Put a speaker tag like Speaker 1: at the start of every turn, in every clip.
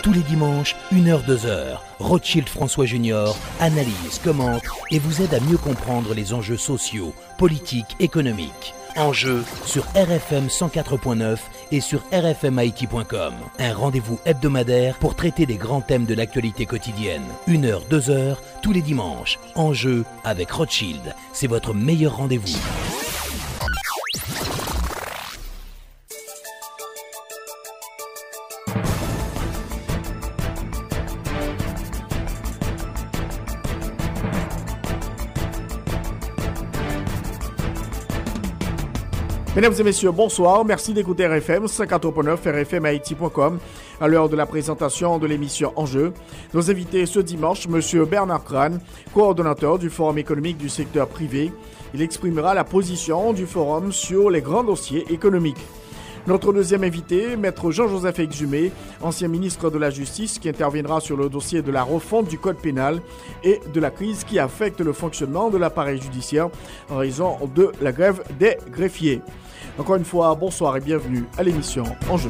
Speaker 1: Tous les dimanches, 1h, 2h, Rothschild François Junior analyse, commente et vous aide à mieux comprendre les enjeux sociaux, politiques, économiques. Enjeux sur RFM 104.9 et sur rfmit.com. Un rendez-vous hebdomadaire pour traiter des grands thèmes de l'actualité quotidienne. 1h, 2h, tous les dimanches. Enjeux avec Rothschild. C'est votre meilleur rendez-vous.
Speaker 2: Mesdames et messieurs, bonsoir. Merci d'écouter RFM 54.9, rfmit.com. À l'heure de la présentation de l'émission Enjeux, nos invités ce dimanche, M. Bernard Crane, coordonnateur du Forum économique du secteur privé. Il exprimera la position du Forum sur les grands dossiers économiques. Notre deuxième invité, Maître Jean-Joseph Exumé, ancien ministre de la Justice, qui interviendra sur le dossier de la refonte du Code pénal et de la crise qui affecte le fonctionnement de l'appareil judiciaire en raison de la grève des greffiers. Encore une fois, bonsoir et bienvenue à l'émission Enjeux.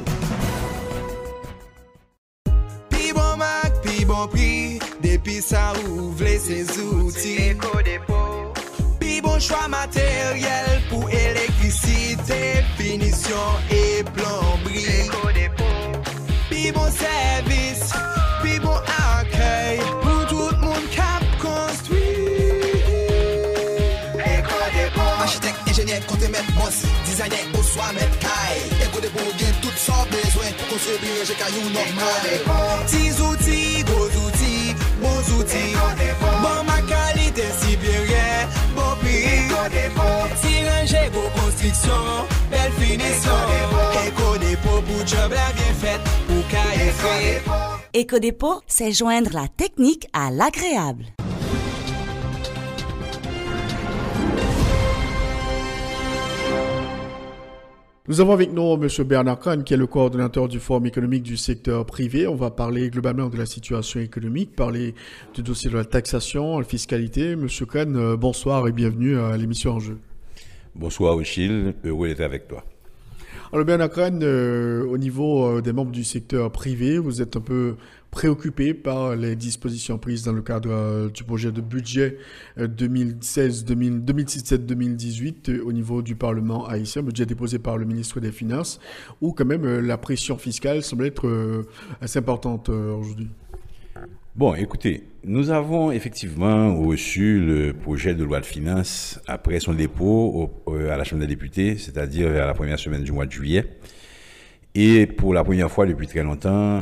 Speaker 3: Pi bon mac, pi bon prix, depuis ça ouvre ses outils. Pi bon choix matériel pour électricité, finition et plomberie. Pi bon service, pi bon accueil pour tout le monde cap construit. Architecte, ingénieur, compte mettre boss, designer au soir mettre caille. Éco de pour gain tout son besoin pour construire j'ai caillou normal. Petits outils, gros outils, bons outils. Bon ma qualité supérieure, bon prix. Si ranger vos constructions, belle finition. Éco dépôt pour job la bien faite pour caille fait.
Speaker 4: Éco-dépôt, c'est joindre la technique à l'agréable.
Speaker 2: Nous avons avec nous M. Bernard Crane, qui est le coordonnateur du Forum économique du secteur privé. On va parler globalement de la situation économique, parler du dossier de la taxation, la fiscalité. M. Crane, bonsoir et bienvenue à l'émission Enjeux.
Speaker 5: Bonsoir Rothschild, heureux d'être avec toi.
Speaker 2: Alors Bernard Crane, au niveau des membres du secteur privé, vous êtes un peu préoccupé par les dispositions prises dans le cadre du projet de budget 2017-2018 au niveau du Parlement haïtien, budget déposé par le ministre des Finances, où quand même la pression fiscale semble être assez importante aujourd'hui.
Speaker 5: Bon, écoutez, nous avons effectivement reçu le projet de loi de finances après son dépôt à la Chambre des députés, c'est-à-dire vers la première semaine du mois de juillet. Et pour la première fois depuis très longtemps,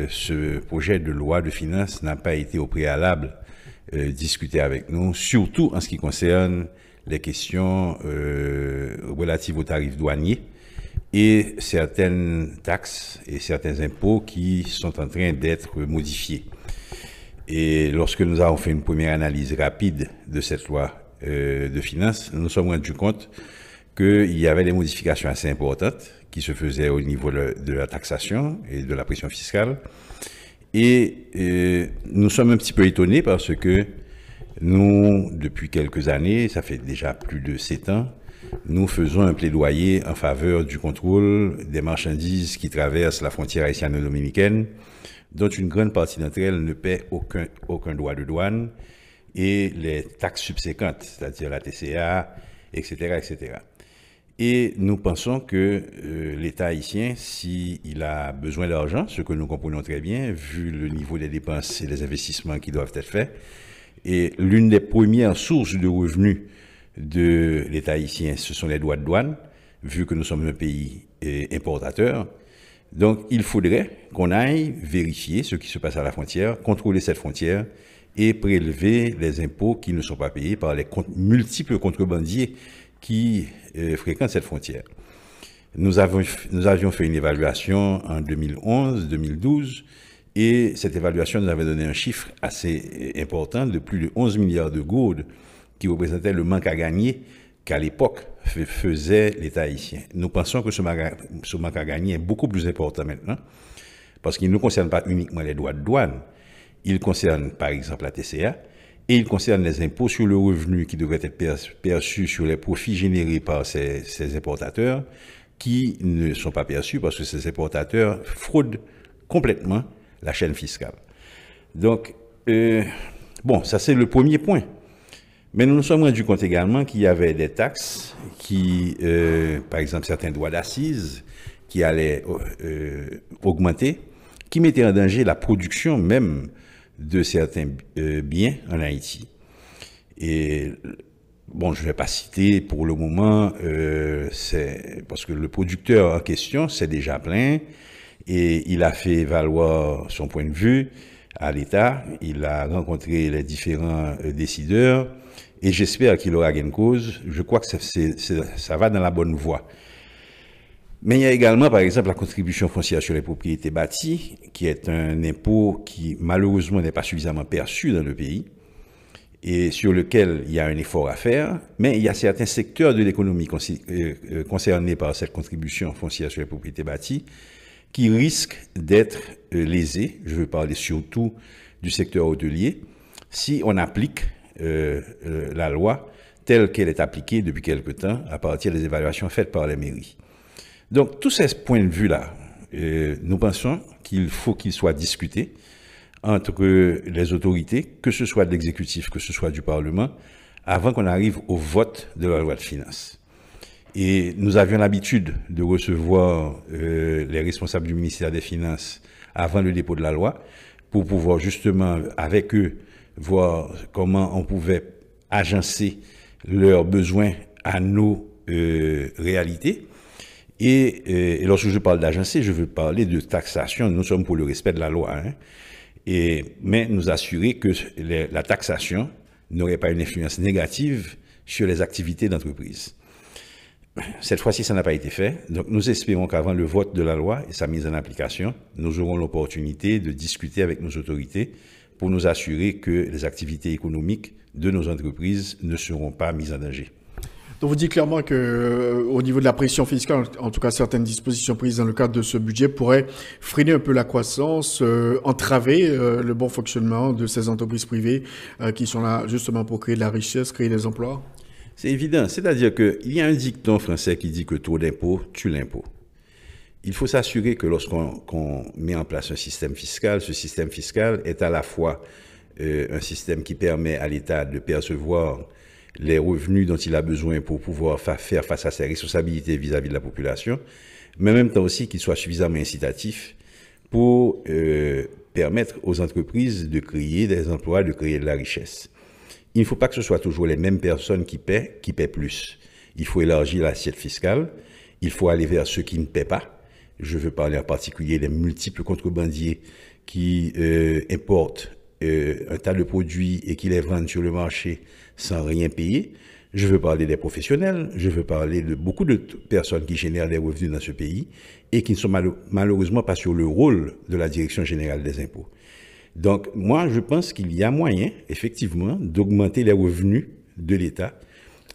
Speaker 5: ce projet de loi de finances n'a pas été au préalable discuté avec nous, surtout en ce qui concerne les questions relatives aux tarifs douaniers et certaines taxes et certains impôts qui sont en train d'être modifiés. Et lorsque nous avons fait une première analyse rapide de cette loi de finances, nous nous sommes rendus compte qu'il y avait des modifications assez importantes qui se faisaient au niveau de la taxation et de la pression fiscale. Et nous sommes un petit peu étonnés parce que nous, depuis quelques années, ça fait déjà plus de 7 ans, nous faisons un plaidoyer en faveur du contrôle des marchandises qui traversent la frontière haïtiano-dominicaine, dont une grande partie d'entre elles ne paient aucun droit de douane, et les taxes subséquentes, c'est-à-dire la TCA, etc., etc. Et nous pensons que l'État haïtien, s'il a besoin d'argent, ce que nous comprenons très bien, vu le niveau des dépenses et des investissements qui doivent être faits, et l'une des premières sources de revenus de l'État haïtien, ce sont les droits de douane, vu que nous sommes un pays importateur. Donc, il faudrait qu'on aille vérifier ce qui se passe à la frontière, contrôler cette frontière et prélever les impôts qui ne sont pas payés par les multiples contrebandiers qui fréquentent cette frontière. Nous avions fait une évaluation en 2011-2012 et cette évaluation nous avait donné un chiffre assez important de plus de 11 milliards de gourdes qui représentait le manque à gagner qu'à l'époque faisait l'État haïtien. Nous pensons que ce manque à gagner est beaucoup plus important maintenant parce qu'il ne concerne pas uniquement les droits de douane, il concerne par exemple la TCA et il concerne les impôts sur le revenu qui devraient être perçus sur les profits générés par ces importateurs qui ne sont pas perçus parce que ces importateurs fraudent complètement la chaîne fiscale. Donc, bon, ça c'est le premier point. Mais nous nous sommes rendus compte également qu'il y avait des taxes qui, par exemple, certains droits d'assises qui allaient augmenter, qui mettaient en danger la production même de certains biens en Haïti. Et bon, je ne vais pas citer pour le moment, c'est parce que le producteur en question, c'est déjà plein et il a fait valoir son point de vue à l'État, il a rencontré les différents décideurs et j'espère qu'il aura gain de cause. Je crois que ça va dans la bonne voie. Mais il y a également, par exemple, la contribution foncière sur les propriétés bâties, qui est un impôt qui, malheureusement, n'est pas suffisamment perçu dans le pays et sur lequel il y a un effort à faire. Mais il y a certains secteurs de l'économie concernés par cette contribution foncière sur les propriétés bâties qui risquent d'être lésés. Je veux parler surtout du secteur hôtelier, si on applique la loi telle qu'elle est appliquée depuis quelque temps à partir des évaluations faites par les mairies. Donc, tous ces points de vue-là, nous pensons qu'il faut qu'ils soient discutés entre les autorités, que ce soit de l'exécutif, que ce soit du Parlement, avant qu'on arrive au vote de la loi de finances. Et nous avions l'habitude de recevoir les responsables du ministère des Finances avant le dépôt de la loi pour pouvoir justement, avec eux, voir comment on pouvait agencer leurs besoins à nos réalités. Et lorsque je parle d'agencer, je veux parler de taxation. Nous sommes pour le respect de la loi, hein. Mais nous assurer que la taxation n'aurait pas une influence négative sur les activités d'entreprise. Cette fois-ci, ça n'a pas été fait. Donc, nous espérons qu'avant le vote de la loi et sa mise en application, nous aurons l'opportunité de discuter avec nos autorités pour nous assurer que les activités économiques de nos entreprises ne seront pas mises en danger.
Speaker 2: Donc vous dites clairement que au niveau de la pression fiscale, en tout cas certaines dispositions prises dans le cadre de ce budget pourraient freiner un peu la croissance, entraver le bon fonctionnement de ces entreprises privées qui sont là justement pour créer de la richesse, créer des emplois.
Speaker 5: C'est évident, c'est-à-dire qu'il y a un dicton français qui dit que trop d'impôt tue l'impôt. Il faut s'assurer que lorsqu'on met en place un système fiscal, ce système fiscal est à la fois un système qui permet à l'État de percevoir les revenus dont il a besoin pour pouvoir faire face à ses responsabilités vis-à-vis de la population, mais en même temps aussi qu'il soit suffisamment incitatif pour permettre aux entreprises de créer des emplois, de créer de la richesse. Il ne faut pas que ce soit toujours les mêmes personnes qui paient plus. Il faut élargir l'assiette fiscale, il faut aller vers ceux qui ne paient pas. Je veux parler en particulier des multiples contrebandiers qui importent un tas de produits et qui les vendent sur le marché sans rien payer. Je veux parler des professionnels, je veux parler de beaucoup de personnes qui génèrent des revenus dans ce pays et qui ne sont malheureusement pas sur le rôle de la Direction générale des impôts. Donc, moi, je pense qu'il y a moyen, effectivement, d'augmenter les revenus de l'État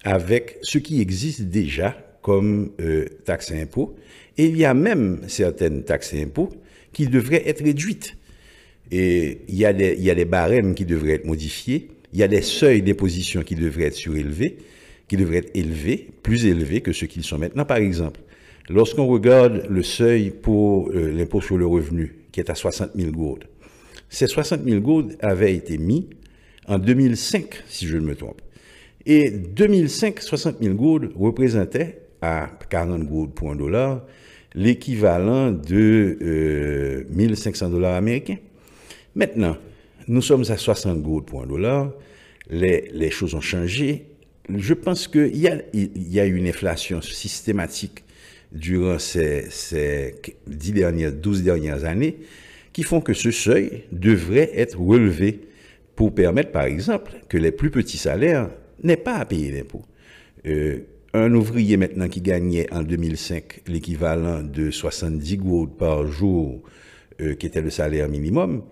Speaker 5: avec ce qui existe déjà comme taxes et impôts. Et il y a même certaines taxes et impôts qui devraient être réduites. Et il y a des barèmes qui devraient être modifiés. Il y a des seuils d'imposition qui devraient être surélevés, qui devraient être élevés, plus élevés que ceux qu'ils sont maintenant. Par exemple, lorsqu'on regarde le seuil pour l'impôt sur le revenu, qui est à 60 000 gourdes, ces 60 000 gourdes avaient été mis en 2005, si je ne me trompe. Et 2005, 60 000 gourdes représentaient, à 40 gourdes pour $1, l'équivalent de 1 500 $ américains. Maintenant, nous sommes à 60 gourdes pour $1. Les choses ont changé. Je pense qu'il y a une inflation systématique durant ces 12 dernières années qui font que ce seuil devrait être relevé pour permettre, par exemple, que les plus petits salaires n'aient pas à payer d'impôts. Un ouvrier maintenant qui gagnait en 2005 l'équivalent de 70 gourdes par jour, qui était le salaire minimum,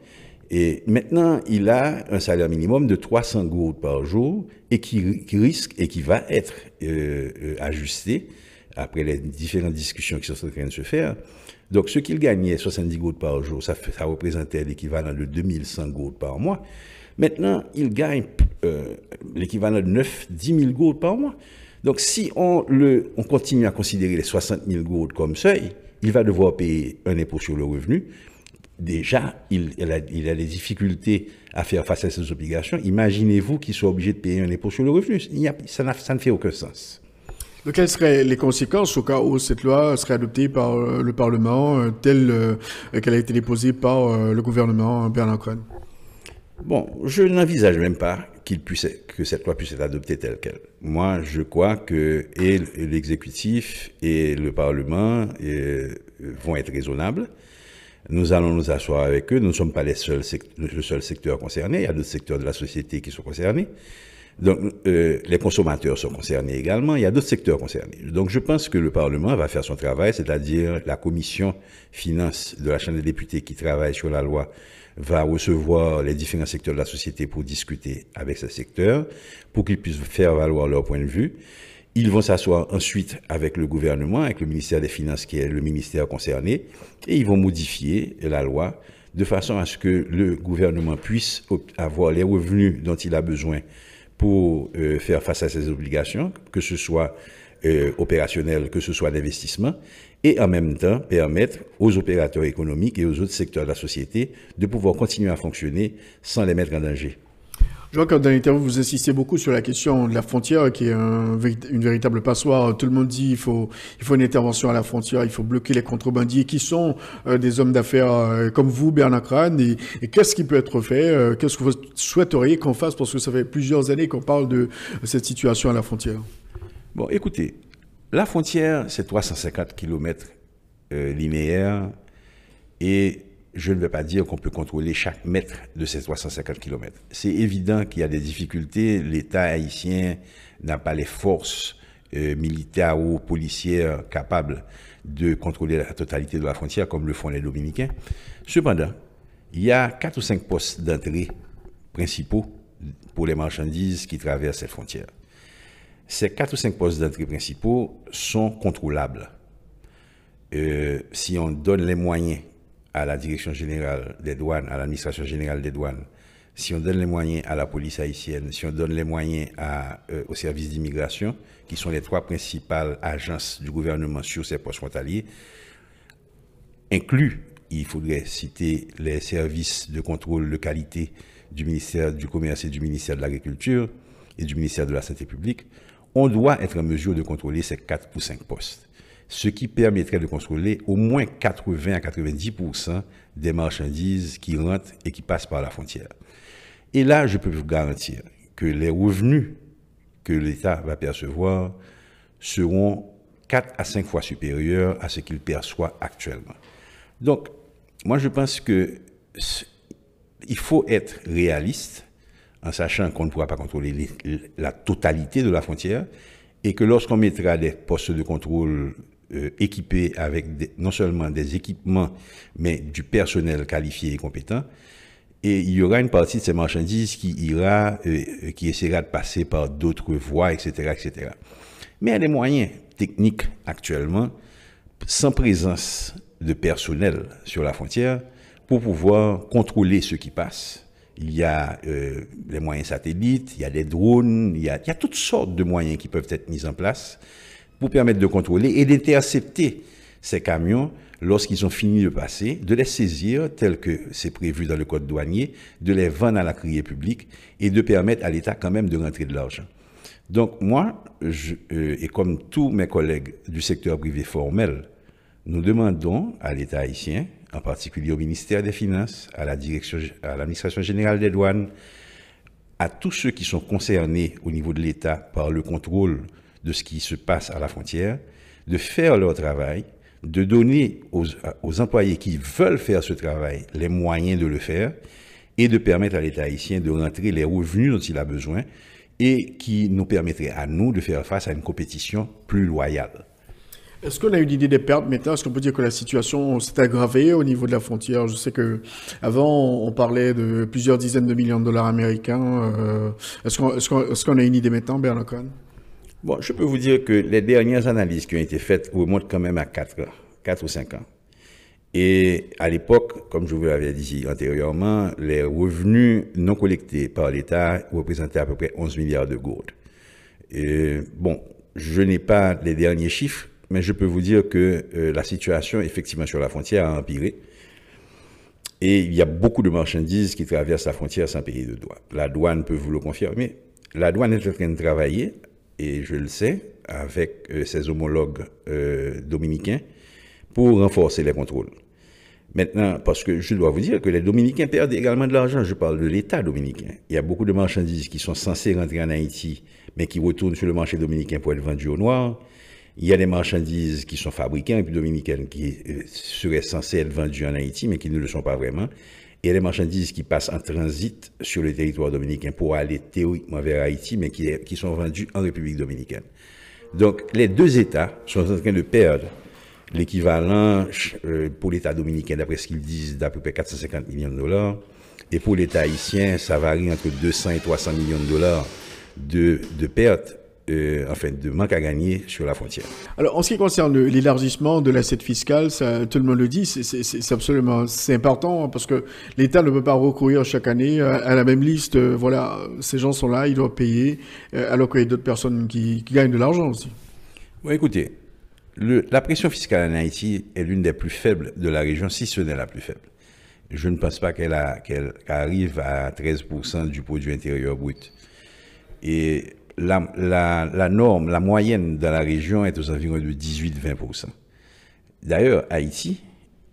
Speaker 5: et maintenant il a un salaire minimum de 300 gourdes par jour et qui risque et qui va être ajusté après les différentes discussions qui sont en train de se faire. Donc, ce qu'il gagnait, 70 gourdes par jour, ça représentait l'équivalent de 2100 gourdes par mois. Maintenant, il gagne l'équivalent de 9-10 000 gourdes par mois. Donc, si on continue à considérer les 60 000 gourdes comme seuil, il va devoir payer un impôt sur le revenu déjà, il a des difficultés à faire face à ces obligations. Imaginez-vous qu'il soit obligé de payer un impôt sur le revenu. Ça ne fait aucun sens.
Speaker 2: Donc, quelles seraient les conséquences au cas où cette loi serait adoptée par le Parlement, telle qu'elle a été déposée par le gouvernement Bernard Crane?
Speaker 5: Bon, je n'envisage même pas que cette loi puisse être adoptée telle qu'elle. Moi, je crois que et l'exécutif et le Parlement vont être raisonnables. Nous allons nous asseoir avec eux. Nous ne sommes pas le seul secteur concerné. Il y a d'autres secteurs de la société qui sont concernés. Donc, les consommateurs sont concernés également. Il y a d'autres secteurs concernés. Donc, je pense que le Parlement va faire son travail, c'est-à-dire la commission finances de la Chambre des députés qui travaille sur la loi va recevoir les différents secteurs de la société pour discuter avec ces secteurs, pour qu'ils puissent faire valoir leur point de vue. Ils vont s'asseoir ensuite avec le gouvernement, avec le ministère des Finances qui est le ministère concerné, et ils vont modifier la loi de façon à ce que le gouvernement puisse avoir les revenus dont il a besoin pour faire face à ses obligations, que ce soit opérationnel, que ce soit d'investissement, et en même temps permettre aux opérateurs économiques et aux autres secteurs de la société de pouvoir continuer à fonctionner sans les mettre en danger.
Speaker 2: Je vois que dans l'interview, vous insistez beaucoup sur la question de la frontière, qui est une véritable passoire. Tout le monde dit qu'il faut une intervention à la frontière, il faut bloquer les contrebandiers qui sont des hommes d'affaires comme vous, Bernard Crane. Et qu'est-ce qui peut être fait? Qu'est-ce que vous souhaiteriez qu'on fasse? Parce que ça fait plusieurs années qu'on parle de cette situation à la frontière.
Speaker 5: Bon, écoutez, la frontière, c'est 350 km linéaires et je ne veux pas dire qu'on peut contrôler chaque mètre de ces 350 km. C'est évident qu'il y a des difficultés. L'État haïtien n'a pas les forces militaires ou policières capables de contrôler la totalité de la frontière comme le font les Dominicains. Cependant, il y a 4 ou 5 postes d'entrée principaux pour les marchandises qui traversent cette frontière. Ces 4 ou 5 postes d'entrée principaux sont contrôlables. Si on donne les moyens à la Direction générale des douanes, à l'administration générale des douanes, si on donne les moyens à la police haïtienne, si on donne les moyens au service d'immigration, qui sont les 3 principales agences du gouvernement sur ces postes frontaliers, inclus, il faudrait citer les services de contrôle de qualité du ministère du Commerce et du ministère de l'Agriculture et du ministère de la Santé publique, on doit être en mesure de contrôler ces 4 ou 5 postes. Ce qui permettrait de contrôler au moins 80 à 90% des marchandises qui rentrent et qui passent par la frontière. Et là, je peux vous garantir que les revenus que l'État va percevoir seront 4 à 5 fois supérieurs à ce qu'il perçoit actuellement. Donc, moi, je pense que il faut être réaliste en sachant qu'on ne pourra pas contrôler la totalité de la frontière et que lorsqu'on mettra des postes de contrôle équipés avec non seulement des équipements, mais du personnel qualifié et compétent. Et il y aura une partie de ces marchandises qui essaiera de passer par d'autres voies, etc., etc. Mais il y a des moyens techniques actuellement, sans présence de personnel sur la frontière, pour pouvoir contrôler ce qui passe. Il y a les moyens satellites, il y a des drones, il y a toutes sortes de moyens qui peuvent être mis en place pour permettre de contrôler et d'intercepter ces camions lorsqu'ils ont fini de passer, de les saisir tel que c'est prévu dans le code douanier, de les vendre à la criée publique et de permettre à l'État quand même de rentrer de l'argent. Donc moi, et comme tous mes collègues du secteur privé formel, nous demandons à l'État haïtien, en particulier au ministère des Finances, à l'administration générale des douanes, à tous ceux qui sont concernés au niveau de l'État par le contrôle de ce qui se passe à la frontière, de faire leur travail, de donner aux employés qui veulent faire ce travail les moyens de le faire et de permettre à l'État haïtien de rentrer les revenus dont il a besoin et qui nous permettrait à nous de faire face à une compétition plus loyale.
Speaker 2: Est-ce qu'on a une idée des pertes maintenant? Est-ce qu'on peut dire que la situation s'est aggravée au niveau de la frontière? Je sais qu'avant, on parlait de plusieurs dizaines de millions de dollars américains. Est-ce qu'on a une idée maintenant, Bernard Crane?
Speaker 5: Bon, je peux vous dire que les dernières analyses qui ont été faites remontent quand même à 4 ou 5 ans. Et à l'époque, comme je vous l'avais dit antérieurement, les revenus non collectés par l'État représentaient à peu près 11 milliards de gourdes. Et bon, je n'ai pas les derniers chiffres, mais je peux vous dire que la situation, effectivement, sur la frontière a empiré. Et il y a beaucoup de marchandises qui traversent la frontière sans payer de douane. La douane peut vous le confirmer. La douane est en train de travailler, et je le sais, avec ses homologues dominicains pour renforcer les contrôles. Maintenant, parce que je dois vous dire que les Dominicains perdent également de l'argent, je parle de l'État dominicain. Il y a beaucoup de marchandises qui sont censées rentrer en Haïti, mais qui retournent sur le marché dominicain pour être vendues au noir. Il y a des marchandises qui sont fabriquées en République dominicaine qui seraient censées être vendues en Haïti, mais qui ne le sont pas vraiment. Et il y a des marchandises qui passent en transit sur le territoire dominicain pour aller théoriquement vers Haïti, mais qui sont vendues en République dominicaine. Donc, les deux États sont en train de perdre l'équivalent pour l'État dominicain, d'après ce qu'ils disent, d'à peu près 450 millions de dollars. Et pour l'État haïtien, ça varie entre 200 et 300 millions de dollars de pertes, de manque à gagner sur la frontière.
Speaker 2: Alors, en ce qui concerne l'élargissement de l'assiette fiscale, ça, tout le monde le dit, c'est absolument, c'est important parce que l'État ne peut pas recourir chaque année à la même liste. Voilà, ces gens sont là, ils doivent payer, alors qu'il y a d'autres personnes qui gagnent de l'argent aussi.
Speaker 5: Bon, écoutez, la pression fiscale en Haïti est l'une des plus faibles de la région, si ce n'est la plus faible. Je ne pense pas qu'elle arrive à 13% du produit intérieur brut. Et la norme, la moyenne dans la région est aux environs de 18-20%. D'ailleurs, Haïti,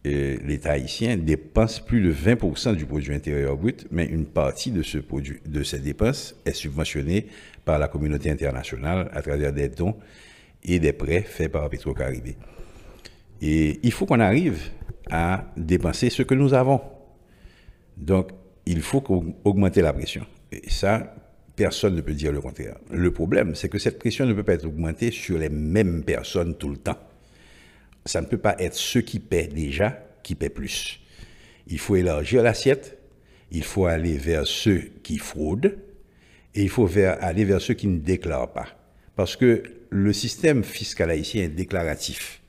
Speaker 5: l'État haïtien dépense plus de 20% du produit intérieur brut, mais une partie de ces dépenses est subventionnée par la communauté internationale à travers des dons et des prêts faits par Petro-Caribé. Et il faut qu'on arrive à dépenser ce que nous avons. Donc, il faut augmenter la pression. Et ça, personne ne peut dire le contraire. Le problème, c'est que cette pression ne peut pas être augmentée sur les mêmes personnes tout le temps. Ça ne peut pas être ceux qui paient déjà qui paient plus. Il faut élargir l'assiette, il faut aller vers ceux qui fraudent, et il faut aller vers ceux qui ne déclarent pas. Parce que le système fiscal haïtien est déclaratif.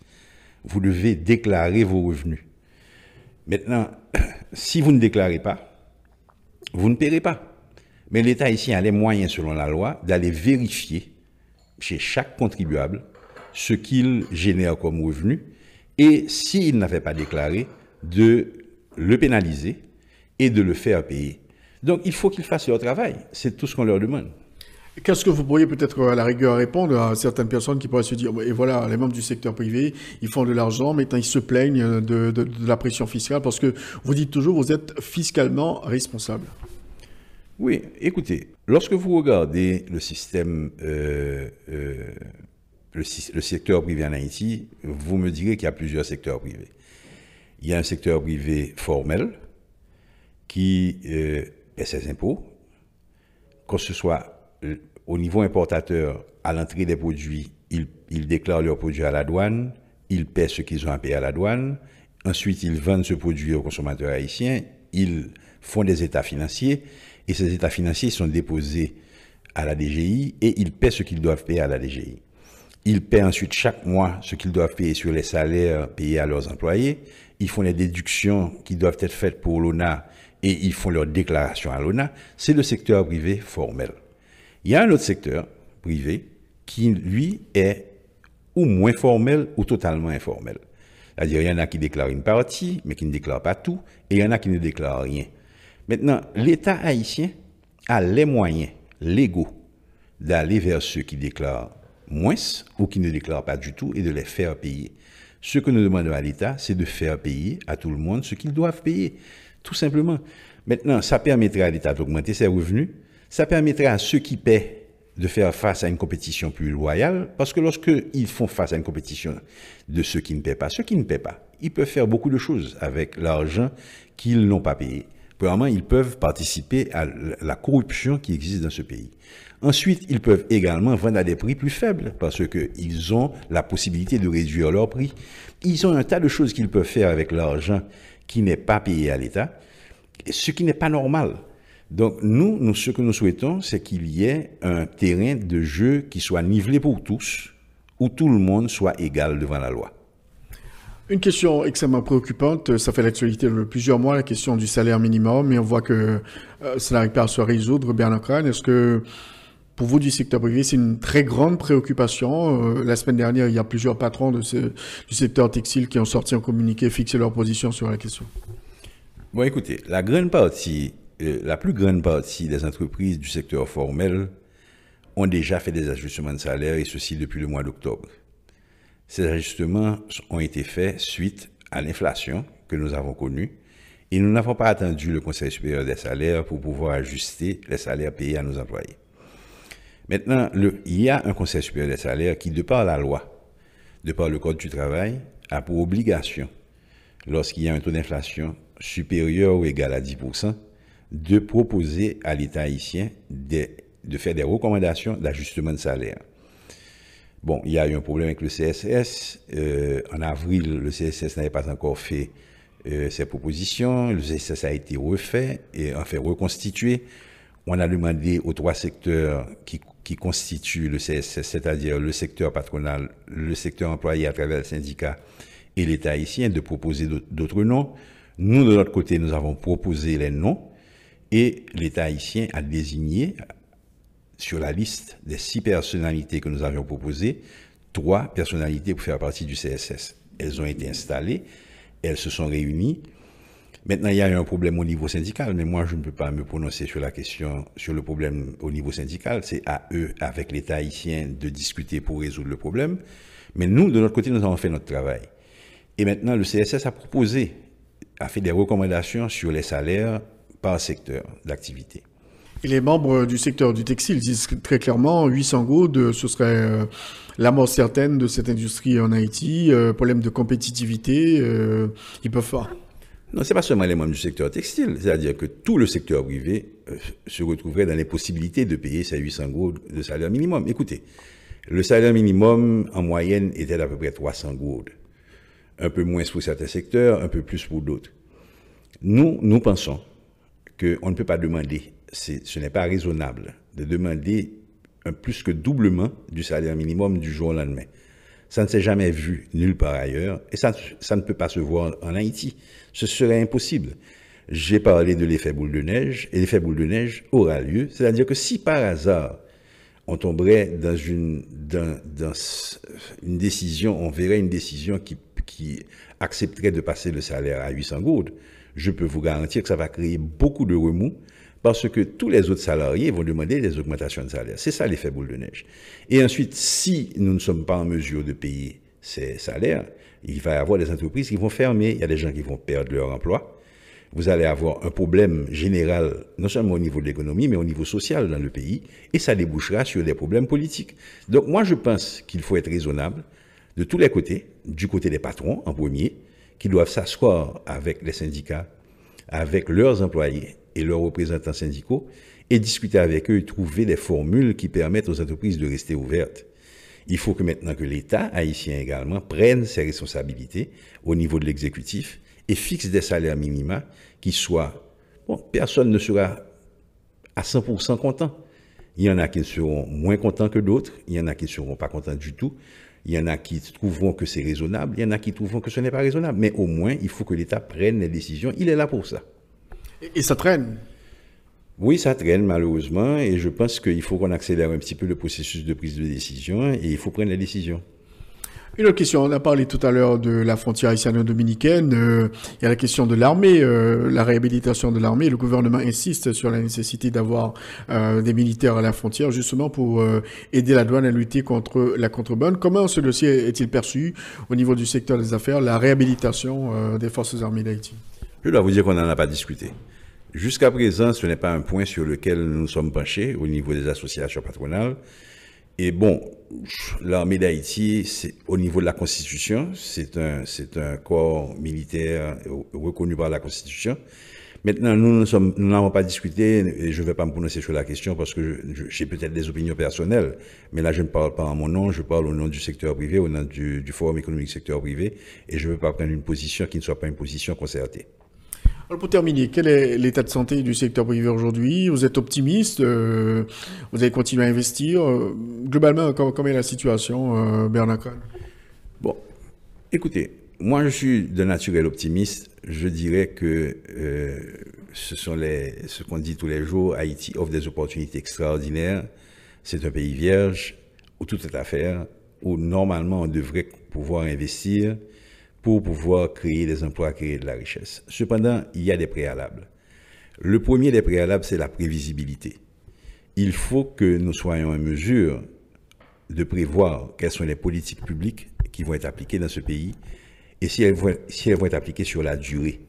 Speaker 5: Vous devez déclarer vos revenus. Maintenant, si vous ne déclarez pas, vous ne paierez pas. Mais l'État haïtien a les moyens, selon la loi, d'aller vérifier chez chaque contribuable ce qu'il génère comme revenu et, s'il n'avait pas déclaré, de le pénaliser et de le faire payer. Donc, il faut qu'ils fassent leur travail. C'est tout ce qu'on leur demande.
Speaker 2: Qu'est-ce que vous pourriez peut-être à la rigueur répondre à certaines personnes qui pourraient se dire, et voilà, les membres du secteur privé, ils font de l'argent, maintenant ils se plaignent de la pression fiscale parce que vous dites toujours, vous êtes fiscalement responsable.
Speaker 5: Oui, écoutez, lorsque vous regardez le système, le secteur privé en Haïti, vous me direz qu'il y a plusieurs secteurs privés. Il y a un secteur privé formel qui paie ses impôts, que ce soit au niveau importateur, à l'entrée des produits, ils déclarent leurs produits à la douane, ils paient ce qu'ils ont à payer à la douane, ensuite ils vendent ce produit aux consommateurs haïtiens, ils font des états financiers, et ces états financiers sont déposés à la DGI et ils paient ce qu'ils doivent payer à la DGI. Ils paient ensuite chaque mois ce qu'ils doivent payer sur les salaires payés à leurs employés, ils font les déductions qui doivent être faites pour l'ONA et ils font leur déclaration à l'ONA. C'est le secteur privé formel. Il y a un autre secteur privé qui, lui, est ou moins formel ou totalement informel. C'est-à-dire, il y en a qui déclarent une partie, mais qui ne déclarent pas tout, et il y en a qui ne déclarent rien. Maintenant, l'État haïtien a les moyens légaux d'aller vers ceux qui déclarent moins ou qui ne déclarent pas du tout et de les faire payer. Ce que nous demandons à l'État, c'est de faire payer à tout le monde ce qu'ils doivent payer, tout simplement. Maintenant, ça permettrait à l'État d'augmenter ses revenus, ça permettrait à ceux qui paient de faire face à une compétition plus loyale, parce que lorsqu'ils font face à une compétition de ceux qui ne paient pas, ils peuvent faire beaucoup de choses avec l'argent qu'ils n'ont pas payé. Premièrement, ils peuvent participer à la corruption qui existe dans ce pays. Ensuite, ils peuvent également vendre à des prix plus faibles parce qu'ils ont la possibilité de réduire leurs prix. Ils ont un tas de choses qu'ils peuvent faire avec l'argent qui n'est pas payé à l'État, ce qui n'est pas normal. Donc, nous, ce que nous souhaitons, c'est qu'il y ait un terrain de jeu qui soit nivelé pour tous, où tout le monde soit égal devant la loi.
Speaker 2: Une question extrêmement préoccupante, ça fait l'actualité de plusieurs mois, la question du salaire minimum, mais on voit que ça n'arrive pas à se résoudre. Bernard Crane, est-ce que pour vous du secteur privé, c'est une très grande préoccupation? La semaine dernière, il y a plusieurs patrons du secteur textile qui ont sorti un communiqué, fixé leur position sur la question.
Speaker 5: Bon, écoutez, la plus grande partie des entreprises du secteur formel ont déjà fait des ajustements de salaire, et ceci depuis le mois d'octobre. Ces ajustements ont été faits suite à l'inflation que nous avons connue, et nous n'avons pas attendu le Conseil supérieur des salaires pour pouvoir ajuster les salaires payés à nos employés. Maintenant, il y a un Conseil supérieur des salaires qui, de par la loi, de par le Code du travail, a pour obligation, lorsqu'il y a un taux d'inflation supérieur ou égal à 10%, de proposer à l'État haïtien de faire des recommandations d'ajustement de salaire. Bon, il y a eu un problème avec le CSS. En avril, le CSS n'avait pas encore fait ses propositions. Le CSS a été refait et enfin reconstitué. On a demandé aux 3 secteurs qui constituent le CSS, c'est-à-dire le secteur patronal, le secteur employé à travers le syndicat et l'État haïtien, de proposer d'autres noms. Nous, de notre côté, nous avons proposé les noms et l'État haïtien a désigné, sur la liste des 6 personnalités que nous avions proposées, 3 personnalités pour faire partie du CSS. Elles ont été installées, elles se sont réunies. Maintenant, il y a eu un problème au niveau syndical, mais moi, je ne peux pas me prononcer sur la question, sur le problème au niveau syndical. C'est à eux, avec l'État haïtien, de discuter pour résoudre le problème. Mais nous, de notre côté, nous avons fait notre travail. Et maintenant, le CSS a fait des recommandations sur les salaires par secteur d'activité.
Speaker 2: Et les membres du secteur du textile disent très clairement 800 goudes, ce serait la mort certaine de cette industrie en Haïti, problème de compétitivité, ils peuvent pas.
Speaker 5: Non, c'est pas seulement les membres du secteur textile, c'est-à-dire que tout le secteur privé se retrouverait dans les possibilités de payer ces 800 goudes de salaire minimum. Écoutez, le salaire minimum en moyenne était d'à peu près 300 goudes. Un peu moins pour certains secteurs, un peu plus pour d'autres. Nous pensons qu'on ne peut pas demander, ce n'est pas raisonnable de demander un plus que doublement du salaire minimum du jour au lendemain. Ça ne s'est jamais vu nulle part ailleurs et ça ne peut pas se voir en Haïti. Ce serait impossible. J'ai parlé de l'effet boule de neige et l'effet boule de neige aura lieu. C'est-à-dire que si par hasard on tomberait dans une décision, on verrait une décision qui accepterait de passer le salaire à 800 goudes, je peux vous garantir que ça va créer beaucoup de remous parce que tous les autres salariés vont demander des augmentations de salaire. C'est ça l'effet boule de neige. Et ensuite, si nous ne sommes pas en mesure de payer ces salaires, il va y avoir des entreprises qui vont fermer, il y a des gens qui vont perdre leur emploi. Vous allez avoir un problème général, non seulement au niveau de l'économie, mais au niveau social dans le pays, et ça débouchera sur des problèmes politiques. Donc moi, je pense qu'il faut être raisonnable de tous les côtés, du côté des patrons en premier, qui doivent s'asseoir avec les syndicats, avec leurs employés et leurs représentants syndicaux, et discuter avec eux et trouver des formules qui permettent aux entreprises de rester ouvertes. Il faut que maintenant que l'État haïtien également prenne ses responsabilités au niveau de l'exécutif et fixe des salaires minima qui soient... Bon, personne ne sera à 100% content. Il y en a qui seront moins contents que d'autres, il y en a qui ne seront pas contents du tout, il y en a qui trouveront que c'est raisonnable, il y en a qui trouveront que ce n'est pas raisonnable. Mais au moins, il faut que l'État prenne les décisions. Il est là pour ça.
Speaker 2: Et ça traîne?
Speaker 5: Oui, ça traîne malheureusement et je pense qu'il faut qu'on accélère un petit peu le processus de prise de décision et il faut prendre les décisions.
Speaker 2: Une autre question, on a parlé tout à l'heure de la frontière haïtiano-dominicaine, il y a la question de l'armée, la réhabilitation de l'armée. Le gouvernement insiste sur la nécessité d'avoir des militaires à la frontière justement pour aider la douane à lutter contre la contrebande. Comment ce dossier est-il perçu au niveau du secteur des affaires, la réhabilitation des forces armées d'Haïti?
Speaker 5: Je dois vous dire qu'on n'en a pas discuté. Jusqu'à présent, ce n'est pas un point sur lequel nous nous sommes penchés au niveau des associations patronales. Et bon, l'armée d'Haïti, au niveau de la Constitution, c'est un corps militaire reconnu par la Constitution. Maintenant, nous n'avons pas discuté, et je ne vais pas me prononcer sur la question parce que j'ai peut-être des opinions personnelles, mais là, je ne parle pas en mon nom, je parle au nom du secteur privé, au nom du Forum économique secteur privé, et je ne veux pas prendre une position qui ne soit pas une position concertée.
Speaker 2: Alors pour terminer, quel est l'état de santé du secteur privé aujourd'hui? Vous êtes optimiste? Vous allez continuer à investir? Globalement, comment est la situation, Bernard Crane?
Speaker 5: Bon, écoutez, moi je suis de naturel optimiste. Je dirais que ce qu'on dit tous les jours, Haïti offre des opportunités extraordinaires. C'est un pays vierge où tout est à faire, où normalement on devrait pouvoir investir pour pouvoir créer des emplois, créer de la richesse. Cependant, il y a des préalables. Le premier des préalables, c'est la prévisibilité. Il faut que nous soyons en mesure de prévoir quelles sont les politiques publiques qui vont être appliquées dans ce pays et si elles vont être appliquées sur la durée.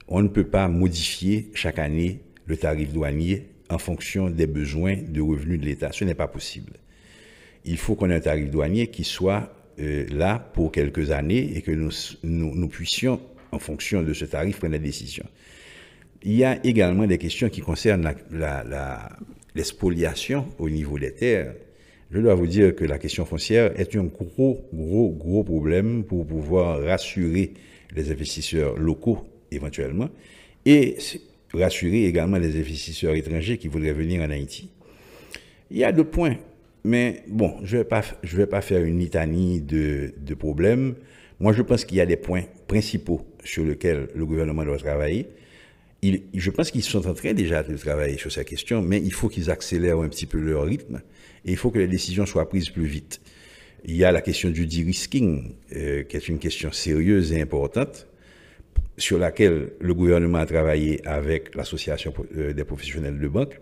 Speaker 5: On ne peut pas modifier chaque année le tarif douanier en fonction des besoins de revenus de l'État. Ce n'est pas possible. Il faut qu'on ait un tarif douanier qui soit là pour quelques années et que nous puissions, en fonction de ce tarif, prendre des décisions. Il y a également des questions qui concernent l'expoliation au niveau des terres. Je dois vous dire que la question foncière est un gros problème pour pouvoir rassurer les investisseurs locaux éventuellement et rassurer également les investisseurs étrangers qui voudraient venir en Haïti. Il y a 2 points, mais bon, je vais pas faire une litanie de problèmes. Moi, je pense qu'il y a des points principaux sur lesquels le gouvernement doit travailler. Je pense qu'ils sont en train déjà de travailler sur ces questions, mais il faut qu'ils accélèrent un petit peu leur rythme et il faut que les décisions soient prises plus vite. Il y a la question du de-risking, qui est une question sérieuse et importante, sur laquelle le gouvernement a travaillé avec l'association des professionnels de banque.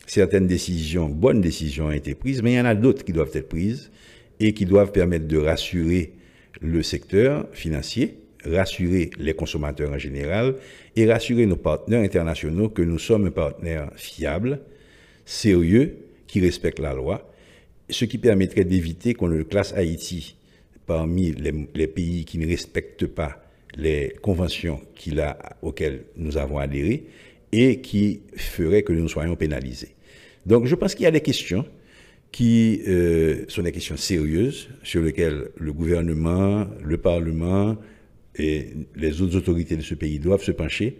Speaker 5: Certaines décisions, bonnes décisions ont été prises, mais il y en a d'autres qui doivent être prises et qui doivent permettre de rassurer le secteur financier, rassurer les consommateurs en général et rassurer nos partenaires internationaux que nous sommes un partenaire fiable, sérieux, qui respecte la loi, ce qui permettrait d'éviter qu'on ne classe Haïti parmi les pays qui ne respectent pas les conventions auxquelles nous avons adhéré et qui ferait que nous soyons pénalisés. Donc je pense qu'il y a des questions qui sont des questions sérieuses sur lesquelles le gouvernement, le Parlement et les autres autorités de ce pays doivent se pencher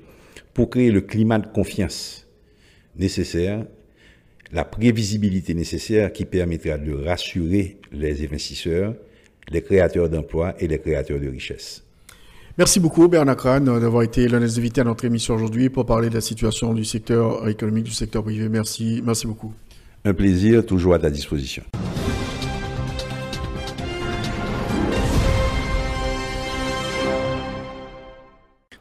Speaker 5: pour créer le climat de confiance nécessaire, la prévisibilité nécessaire qui permettra de rassurer les investisseurs, les créateurs d'emplois et les créateurs de richesses.
Speaker 2: Merci beaucoup Bernard Crane d'avoir été l'un des invités à notre émission aujourd'hui pour parler de la situation du secteur économique, du secteur privé. Merci beaucoup.
Speaker 5: Un plaisir, toujours à ta disposition.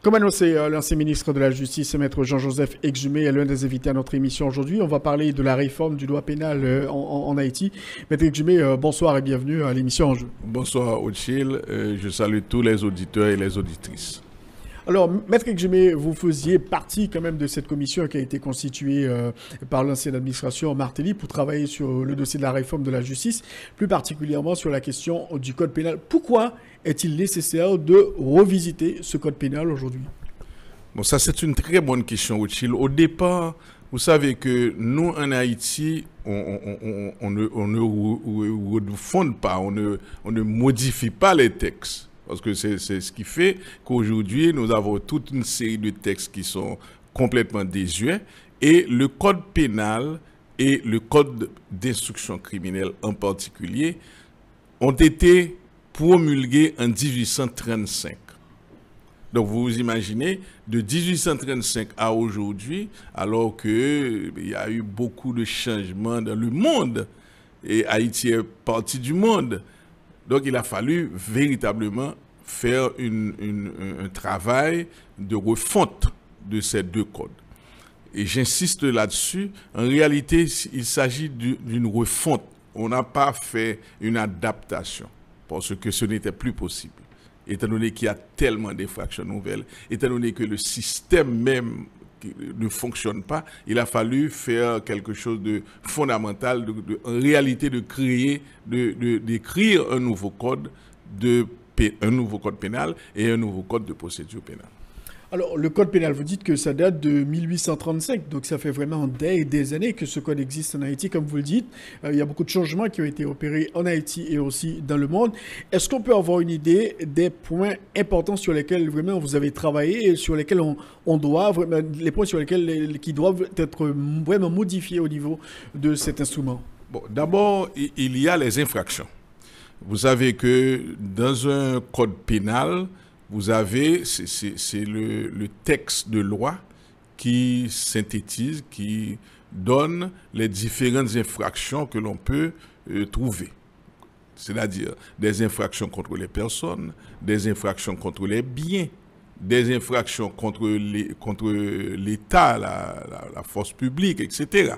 Speaker 2: Comme annoncé, l'ancien ministre de la Justice, Maître Jean-Joseph Exumé, est l'un des invités à notre émission aujourd'hui. On va parler de la réforme du droit pénal en Haïti. Maître Exumé, bonsoir et bienvenue à l'émission Enjeu.
Speaker 6: Bonsoir Ochil, je salue tous les auditeurs et les auditrices.
Speaker 2: Alors, Maître Exumé, vous faisiez partie quand même de cette commission qui a été constituée par l'ancienne administration Martelly pour travailler sur le dossier de la réforme de la justice, plus particulièrement sur la question du code pénal. Pourquoi est-il nécessaire de revisiter ce code pénal aujourd'hui?
Speaker 6: Bon, ça c'est une très bonne question, Ochil. Au départ, vous savez que nous en Haïti, on ne refonde pas, on ne modifie pas les textes. Parce que c'est ce qui fait qu'aujourd'hui, nous avons toute une série de textes qui sont complètement désuets. Et le code pénal et le code d'instruction criminelle en particulier ont été promulgués en 1835. Donc vous vous imaginez, de 1835 à aujourd'hui, alors qu'il y a eu beaucoup de changements dans le monde, et Haïti est partie du monde. Donc, il a fallu véritablement faire un travail de refonte de ces 2 codes. Et j'insiste là-dessus, en réalité, il s'agit d'une refonte. On n'a pas fait une adaptation, parce que ce n'était plus possible. Étant donné qu'il y a tellement d'infractions nouvelles, étant donné que le système même ne fonctionne pas, il a fallu faire quelque chose de fondamental, en réalité d'écrire un nouveau code pénal et un nouveau code de procédure pénale.
Speaker 2: Alors, le code pénal, vous dites que ça date de 1835, donc ça fait vraiment des années que ce code existe en Haïti, comme vous le dites. Il y a beaucoup de changements qui ont été opérés en Haïti et aussi dans le monde. Est-ce qu'on peut avoir une idée des points importants sur lesquels vraiment vous avez travaillé et sur lesquels on doit, vraiment, les points sur lesquels qui doivent être vraiment modifiés au niveau de cet instrument?
Speaker 6: Bon, d'abord, il y a les infractions. Vous savez que dans un code pénal, vous avez, c'est le texte de loi qui synthétise, qui donne les différentes infractions que l'on peut trouver. c'est-à-dire des infractions contre les personnes, des infractions contre les biens, des infractions contre l'État, la force publique, etc.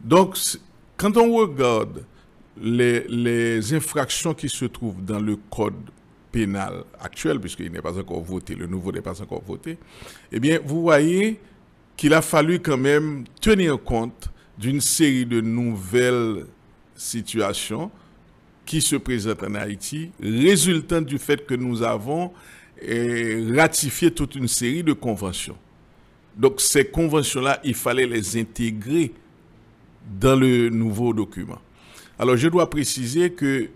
Speaker 6: Donc, quand on regarde les infractions qui se trouvent dans le code pénal actuel, puisqu'il n'est pas encore voté, le nouveau n'est pas encore voté, eh bien, vous voyez qu'il a fallu quand même tenir compte d'une série de nouvelles situations qui se présentent en Haïti, résultant du fait que nous avons ratifié toute une série de conventions. Donc, ces conventions-là, il fallait les intégrer dans le nouveau document. Alors, je dois préciser que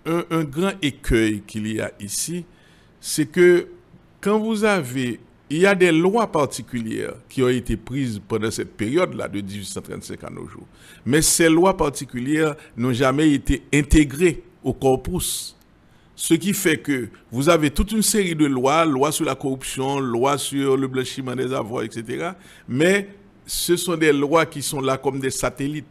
Speaker 6: un grand écueil qu'il y a ici, c'est que quand il y a des lois particulières qui ont été prises pendant cette période-là de 1835 à nos jours. Mais ces lois particulières n'ont jamais été intégrées au corpus. Ce qui fait que vous avez toute une série de lois sur la corruption, lois sur le blanchiment des avoirs, etc. Mais ce sont des lois qui sont là comme des satellites.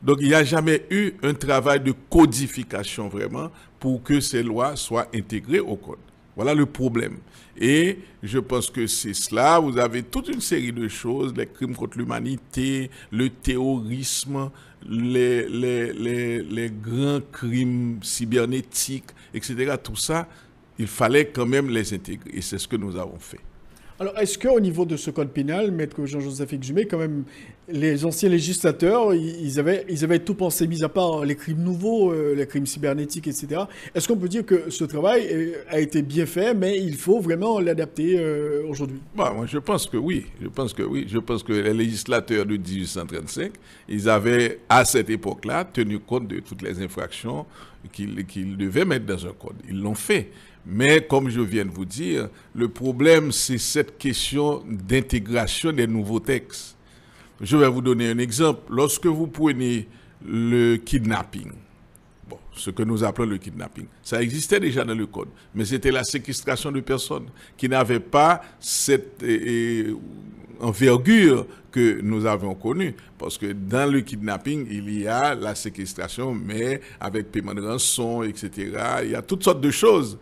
Speaker 6: Donc, il n'y a jamais eu un travail de codification vraiment pour que ces lois soient intégrées au code. Voilà le problème. Et je pense que c'est cela. Vous avez toute une série de choses, les crimes contre l'humanité, le terrorisme, les grands crimes cybernétiques, etc. Tout ça, il fallait quand même les intégrer. Et c'est ce que nous avons fait.
Speaker 2: Alors, est-ce qu'au niveau de ce code pénal, Maître Jean-Joseph Exumé, quand même, les anciens législateurs, ils avaient tout pensé, mis à part les crimes nouveaux, les crimes cybernétiques, etc. Est-ce qu'on peut dire que ce travail a été bien fait, mais il faut vraiment l'adapter aujourd'hui?
Speaker 6: Moi, je pense que oui. Je pense que les législateurs de 1835, ils avaient, à cette époque-là, tenu compte de toutes les infractions qu'ils devaient mettre dans un code. Ils l'ont fait. Mais comme je viens de vous dire, le problème, c'est cette question d'intégration des nouveaux textes. Je vais vous donner un exemple. Lorsque vous prenez le kidnapping, ce que nous appelons le kidnapping, ça existait déjà dans le code, mais c'était la séquestration de personnes qui n'avaient pas cette envergure que nous avons connue. Parce que dans le kidnapping, il y a la séquestration, mais avec paiement de rançon, etc. Il y a toutes sortes de choses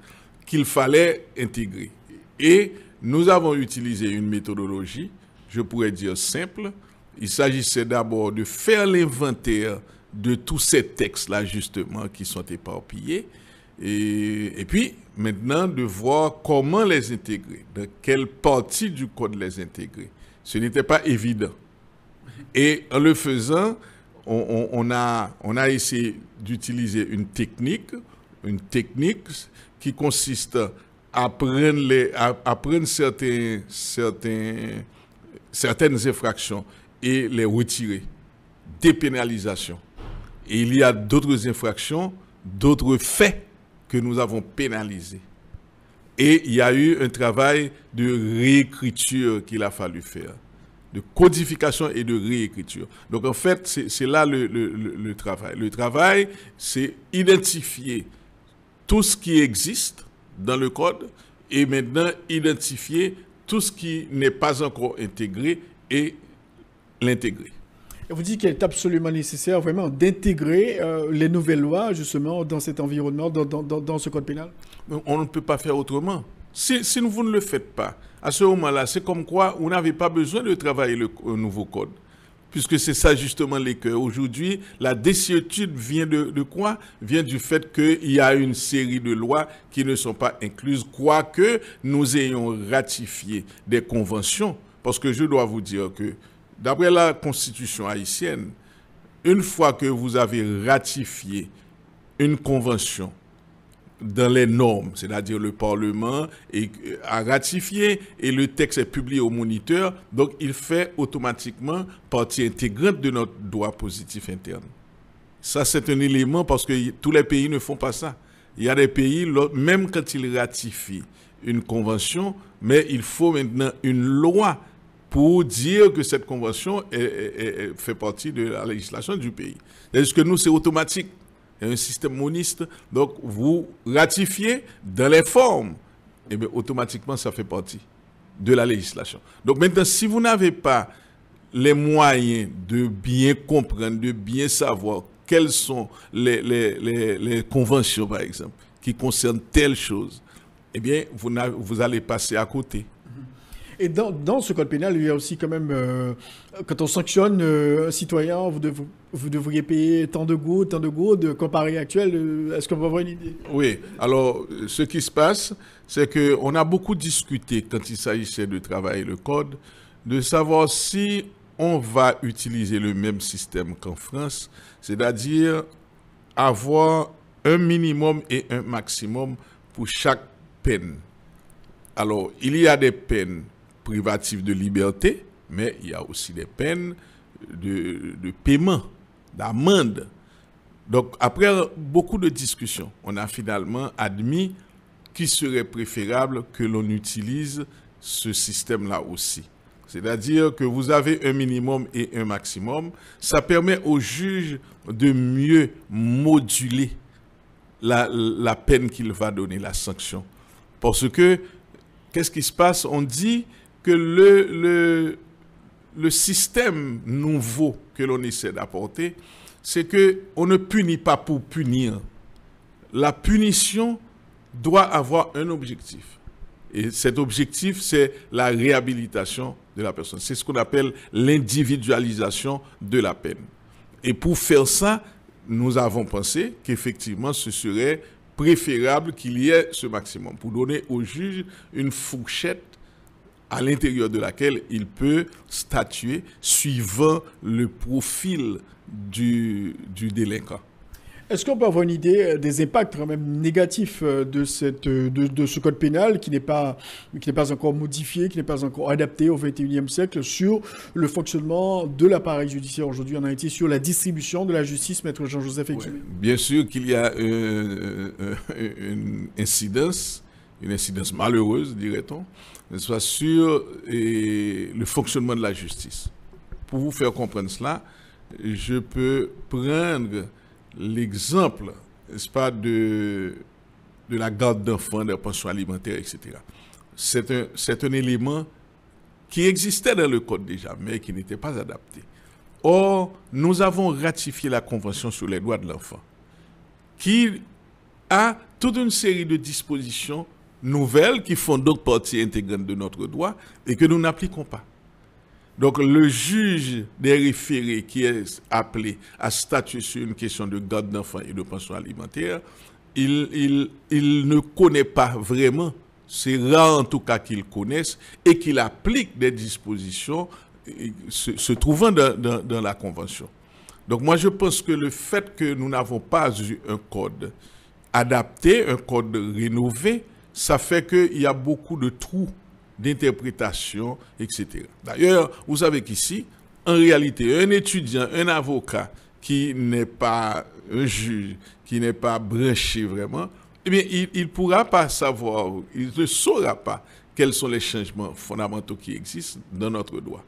Speaker 6: qu'il fallait intégrer. Et nous avons utilisé une méthodologie, je pourrais dire simple. Il s'agissait d'abord de faire l'inventaire de tous ces textes-là, justement, qui sont éparpillés. Et puis, maintenant, de voir comment les intégrer, dans quelle partie du code les intégrer. Ce n'était pas évident. Et en le faisant, on a essayé d'utiliser une technique qui consiste à prendre certaines infractions et les retirer. Dépénalisation. Et il y a d'autres infractions, d'autres faits que nous avons pénalisés. Et il y a eu un travail de réécriture qu'il a fallu faire, de codification et de réécriture. Donc en fait, c'est là le travail. Le travail, c'est identifier tout ce qui existe dans le code et maintenant identifier tout ce qui n'est pas encore intégré et l'intégrer.
Speaker 2: Et vous dites qu'il est absolument nécessaire vraiment d'intégrer les nouvelles lois justement dans cet environnement, dans ce code pénal?
Speaker 6: On ne peut pas faire autrement. Si vous ne le faites pas, à ce moment-là, c'est comme quoi vous n'avez pas besoin de travailler le nouveau code. Puisque c'est ça justement l'écueil. Aujourd'hui, la désuétude vient de quoi? Vient du fait qu'il y a une série de lois qui ne sont pas incluses, quoique nous ayons ratifié des conventions. Parce que je dois vous dire que, d'après la Constitution haïtienne, une fois que vous avez ratifié une convention dans les normes, c'est-à-dire le Parlement a ratifié et le texte est publié au Moniteur, donc il fait automatiquement partie intégrante de notre droit positif interne. Ça, c'est un élément parce que tous les pays ne font pas ça. Il y a des pays, même quand ils ratifient une convention, mais il faut maintenant une loi pour dire que cette convention fait partie de la législation du pays. C'est-à-dire que nous, c'est automatique. Il y a un système moniste, donc vous ratifiez dans les formes, et bien automatiquement ça fait partie de la législation. Donc maintenant, si vous n'avez pas les moyens de bien comprendre, de bien savoir quelles sont les conventions, par exemple, qui concernent telle chose, eh bien, vous allez passer à côté.
Speaker 2: Et dans ce code pénal, il y a aussi quand même, quand on sanctionne un citoyen, vous devriez payer tant de gouttes, comparé actuel, est-ce qu'on va avoir une idée?
Speaker 6: Oui, alors ce qui se passe, c'est qu'on a beaucoup discuté quand il s'agissait de travailler le code, de savoir si on va utiliser le même système qu'en France, c'est-à-dire avoir un minimum et un maximum pour chaque peine. Alors, il y a des peines privatives de liberté, mais il y a aussi des peines de paiement, d'amende. Donc, après beaucoup de discussions, on a finalement admis qu'il serait préférable que l'on utilise ce système-là aussi. C'est-à-dire que vous avez un minimum et un maximum. Ça permet au juge de mieux moduler la peine qu'il va donner, la sanction. Parce que, qu'est-ce qui se passe? On dit que le système nouveau que l'on essaie d'apporter, c'est qu'on ne punit pas pour punir. La punition doit avoir un objectif. Et cet objectif, c'est la réhabilitation de la personne. C'est ce qu'on appelle l'individualisation de la peine. Et pour faire ça, nous avons pensé qu'effectivement, ce serait préférable qu'il y ait ce maximum pour donner au juge une fourchette à l'intérieur de laquelle il peut statuer suivant le profil du délinquant.
Speaker 2: Est-ce qu'on peut avoir une idée des impacts quand même négatifs de ce code pénal qui n'est pas encore modifié, qui n'est pas encore adapté au XXIe siècle sur le fonctionnement de l'appareil judiciaire aujourd'hui en Haïti, sur la distribution de la justice, Maître Jean-Joseph Ekimé?
Speaker 6: Bien sûr qu'il y a une incidence malheureuse, dirait-on, sur le fonctionnement de la justice. Pour vous faire comprendre cela, je peux prendre l'exemple, n'est-ce pas, de la garde d'enfants, des pensions alimentaires, etc. C'est un élément qui existait dans le code déjà, mais qui n'était pas adapté. Or, nous avons ratifié la Convention sur les droits de l'enfant, qui a toute une série de dispositions nouvelles qui font donc partie intégrante de notre droit et que nous n'appliquons pas. Donc, le juge des référés qui est appelé à statuer sur une question de garde d'enfants et de pension alimentaire, il ne connaît pas vraiment, c'est rare en tout cas qu'il connaisse, et qu'il applique des dispositions se trouvant dans la Convention. Donc, moi, je pense que le fait que nous n'avons pas eu un code adapté, un code rénové, ça fait qu'il y a beaucoup de trous d'interprétation, etc. D'ailleurs, vous savez qu'ici, en réalité, un étudiant, un avocat qui n'est pas un juge, qui n'est pas branché vraiment, eh bien, il ne pourra pas savoir, il ne saura pas quels sont les changements fondamentaux qui existent dans notre droit.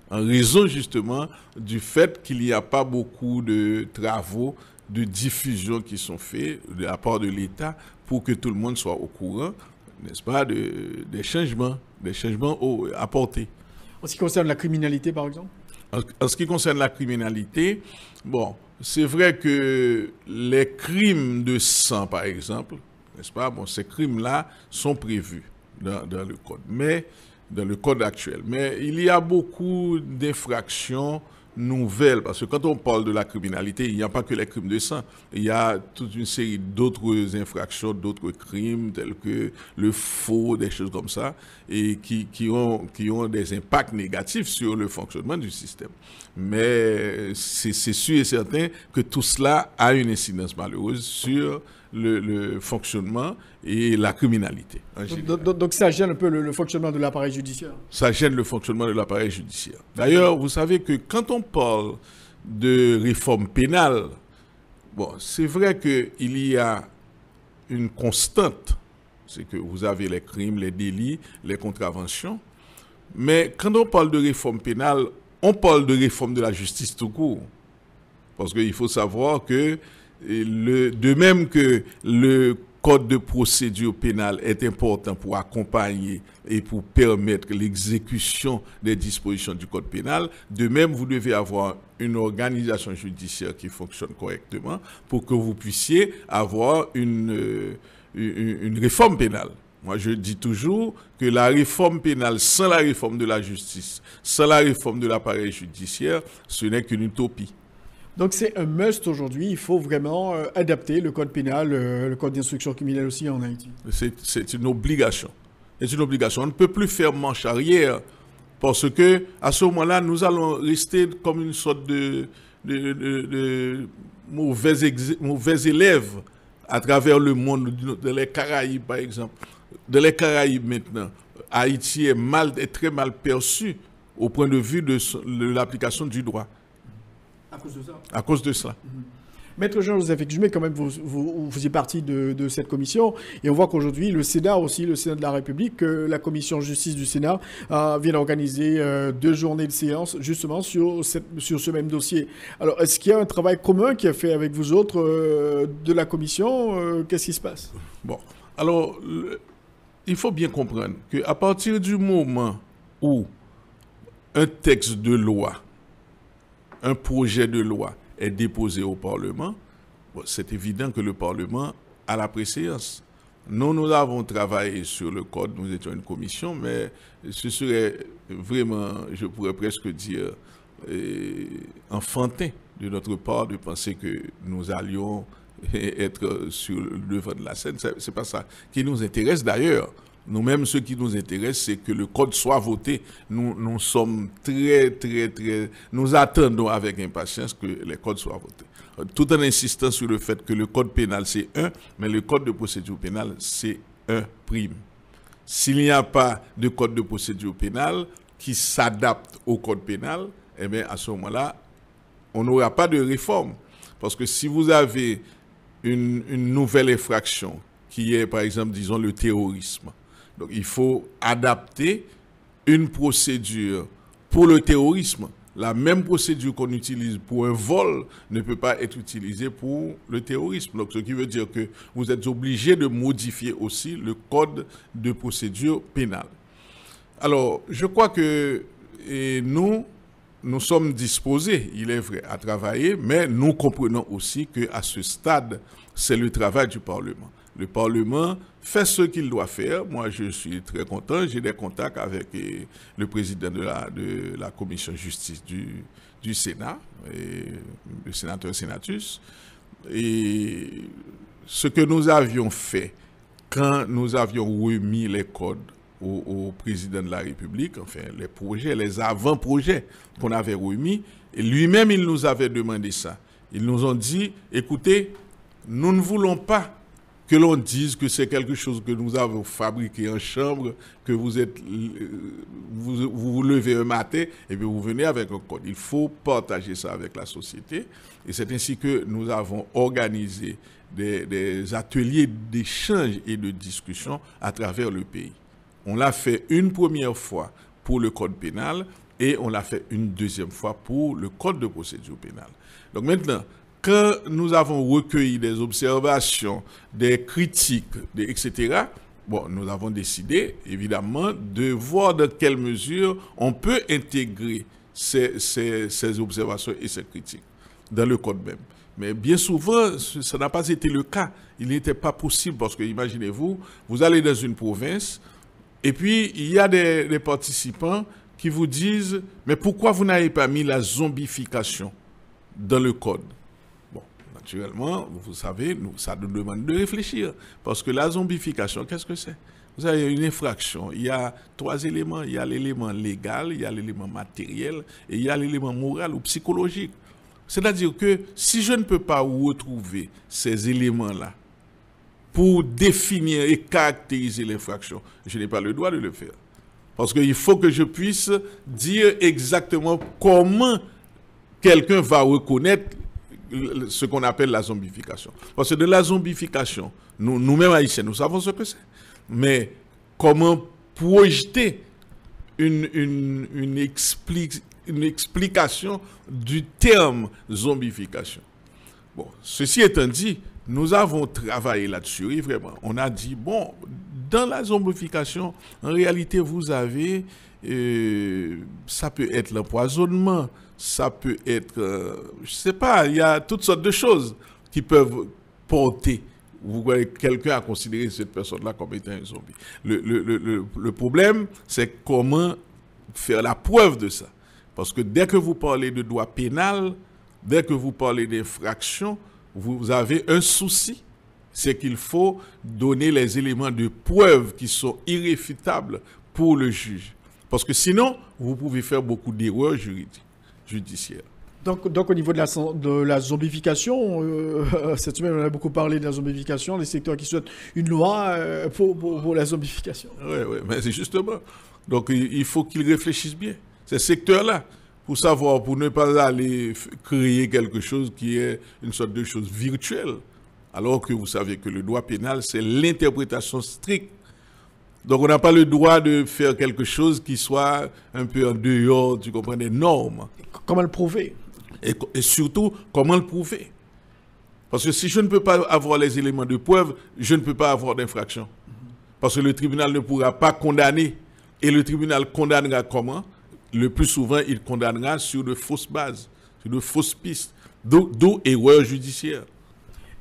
Speaker 6: En raison justement du fait qu'il n'y a pas beaucoup de travaux de diffusion qui sont faits de la part de l'État pour que tout le monde soit au courant, n'est-ce pas, des changements apportés.
Speaker 2: En ce qui concerne la criminalité, par exemple?
Speaker 6: En ce qui concerne la criminalité, bon, c'est vrai que les crimes de sang, par exemple, n'est-ce pas, bon, ces crimes-là sont prévus dans le code, mais dans le code actuel. Mais il y a beaucoup d'infractions nouvelles, parce que quand on parle de la criminalité, il n'y a pas que les crimes de sang. Il y a toute une série d'autres infractions, d'autres crimes, tels que le faux, des choses comme ça, et qui ont des impacts négatifs sur le fonctionnement du système. Mais c'est sûr et certain que tout cela a une incidence malheureuse sur le fonctionnement et la criminalité.
Speaker 2: Donc ça gêne un peu le fonctionnement de l'appareil judiciaire? Ça
Speaker 6: gêne le fonctionnement de l'appareil judiciaire. D'ailleurs, vous savez que quand on parle de réforme pénale, bon, c'est vrai qu'il y a une constante, c'est que vous avez les crimes, les délits, les contraventions, mais quand on parle de réforme pénale, on parle de réforme de la justice tout court. Parce qu'il faut savoir que de même que le code de procédure pénale est important pour accompagner et pour permettre l'exécution des dispositions du code pénal. De même, vous devez avoir une organisation judiciaire qui fonctionne correctement pour que vous puissiez avoir une réforme pénale. Moi, je dis toujours que la réforme pénale, sans la réforme de la justice, sans la réforme de l'appareil judiciaire, ce n'est qu'une utopie.
Speaker 2: Donc c'est un must aujourd'hui, il faut vraiment adapter le code pénal, le code d'instruction criminelle aussi en Haïti.
Speaker 6: C'est une obligation. C'est une obligation. On ne peut plus faire marche arrière parce que à ce moment-là, nous allons rester comme une sorte de mauvais élèves à travers le monde, dans les Caraïbes par exemple. Dans les Caraïbes maintenant, Haïti est très mal perçu au point de vue de l'application du droit.
Speaker 2: À cause de ça.
Speaker 6: À cause de cela.
Speaker 2: Maître Jean-Joseph Exumé, quand même, vous faisiez partie de cette commission. Et on voit qu'aujourd'hui, le Sénat aussi, le Sénat de la République, la commission justice du Sénat, vient d'organiser 2 journées de séance, justement, sur ce même dossier. Alors, est-ce qu'il y a un travail commun qui est fait avec vous autres de la commission? Qu'est-ce qui se passe?
Speaker 6: Bon, alors, il faut bien comprendre qu'à partir du moment où un texte de loi, un projet de loi est déposé au Parlement, bon, c'est évident que le Parlement a la préséance. Nous avons travaillé sur le code, nous étions une commission, mais ce serait vraiment, je pourrais presque dire, enfantin de notre part de penser que nous allions être sur le devant de la scène. C'est pas ça qui nous intéresse d'ailleurs. Nous-mêmes, ce qui nous intéresse, c'est que le code soit voté. Nous sommes très... Nous attendons avec impatience que les codes soient votés. Tout en insistant sur le fait que le code pénal, c'est un, mais le code de procédure pénale, c'est un prime. S'il n'y a pas de code de procédure pénale qui s'adapte au code pénal, eh bien, à ce moment-là, on n'aura pas de réforme. Parce que si vous avez une nouvelle infraction qui est, par exemple, disons, le terrorisme, donc, il faut adapter une procédure pour le terrorisme. La même procédure qu'on utilise pour un vol ne peut pas être utilisée pour le terrorisme. Donc, ce qui veut dire que vous êtes obligé de modifier aussi le code de procédure pénale. Alors, je crois que nous sommes disposés, il est vrai, à travailler, mais nous comprenons aussi qu'à ce stade, c'est le travail du Parlement. Le Parlement fait ce qu'il doit faire. Moi, je suis très content. J'ai des contacts avec le président de la commission justice du Sénat, le sénateur Sénatus. Et ce que nous avions fait quand nous avions remis les codes au président de la République, enfin les projets, les avant-projets qu'on avait remis, et lui-même, il nous avait demandé ça. Ils nous ont dit, écoutez, nous ne voulons pas que l'on dise que c'est quelque chose que nous avons fabriqué en chambre, que vous vous levez un matin et puis vous venez avec un code. Il faut partager ça avec la société. Et c'est ainsi que nous avons organisé des ateliers d'échange et de discussion à travers le pays. On l'a fait une première fois pour le code pénal et on l'a fait une deuxième fois pour le code de procédure pénale. Donc maintenant, quand nous avons recueilli des observations, des critiques, etc., bon, nous avons décidé, évidemment, de voir dans quelle mesure on peut intégrer ces observations et ces critiques dans le code même. Mais bien souvent, ça n'a pas été le cas. Il n'était pas possible parce que, imaginez-vous, vous allez dans une province et puis il y a des participants qui vous disent « Mais pourquoi vous n'avez pas mis la zombification dans le code ?» Naturellement, vous savez, ça nous demande de réfléchir. Parce que la zombification, qu'est-ce que c'est? Vous avez une infraction. Il y a 3 éléments. Il y a l'élément légal, il y a l'élément matériel et il y a l'élément moral ou psychologique. C'est-à-dire que si je ne peux pas retrouver ces éléments-là pour définir et caractériser l'infraction, je n'ai pas le droit de le faire. Parce qu'il faut que je puisse dire exactement comment quelqu'un va reconnaître ce qu'on appelle la zombification. Parce que de la zombification, nous-mêmes haïtiens, nous savons ce que c'est. Mais comment projeter une explication du terme zombification? Bon, ceci étant dit, nous avons travaillé là-dessus, oui, vraiment. On a dit, bon, dans la zombification, en réalité, vous avez, ça peut être l'empoisonnement, ça peut être, je ne sais pas, il y a toutes sortes de choses qui peuvent porter. Vous voyez, quelqu'un a considéré cette personne-là comme étant un zombie. Le problème, c'est comment faire la preuve de ça. Parce que dès que vous parlez de droit pénal, dès que vous parlez d'infraction, vous avez un souci, c'est qu'il faut donner les éléments de preuve qui sont irréfutables pour le juge. Parce que sinon, vous pouvez faire beaucoup d'erreurs judiciaires.
Speaker 2: Donc au niveau de la zombification, cette semaine on a beaucoup parlé de la zombification, les secteurs qui souhaitent une loi pour la zombification.
Speaker 6: Oui, mais c'est justement. Donc il faut qu'ils réfléchissent bien. Ces secteurs-là, pour ne pas aller créer quelque chose qui est une sorte de chose virtuelle, alors que vous savez que le droit pénal, c'est l'interprétation stricte. Donc on n'a pas le droit de faire quelque chose qui soit un peu en dehors, tu comprends, des normes.
Speaker 2: Comment le prouver ?
Speaker 6: Et surtout, comment le prouver? Parce que si je ne peux pas avoir les éléments de preuve, je ne peux pas avoir d'infraction. Parce que le tribunal ne pourra pas condamner. Et le tribunal condamnera comment? Le plus souvent, il condamnera sur de fausses bases, sur de fausses pistes, d'où erreur judiciaire.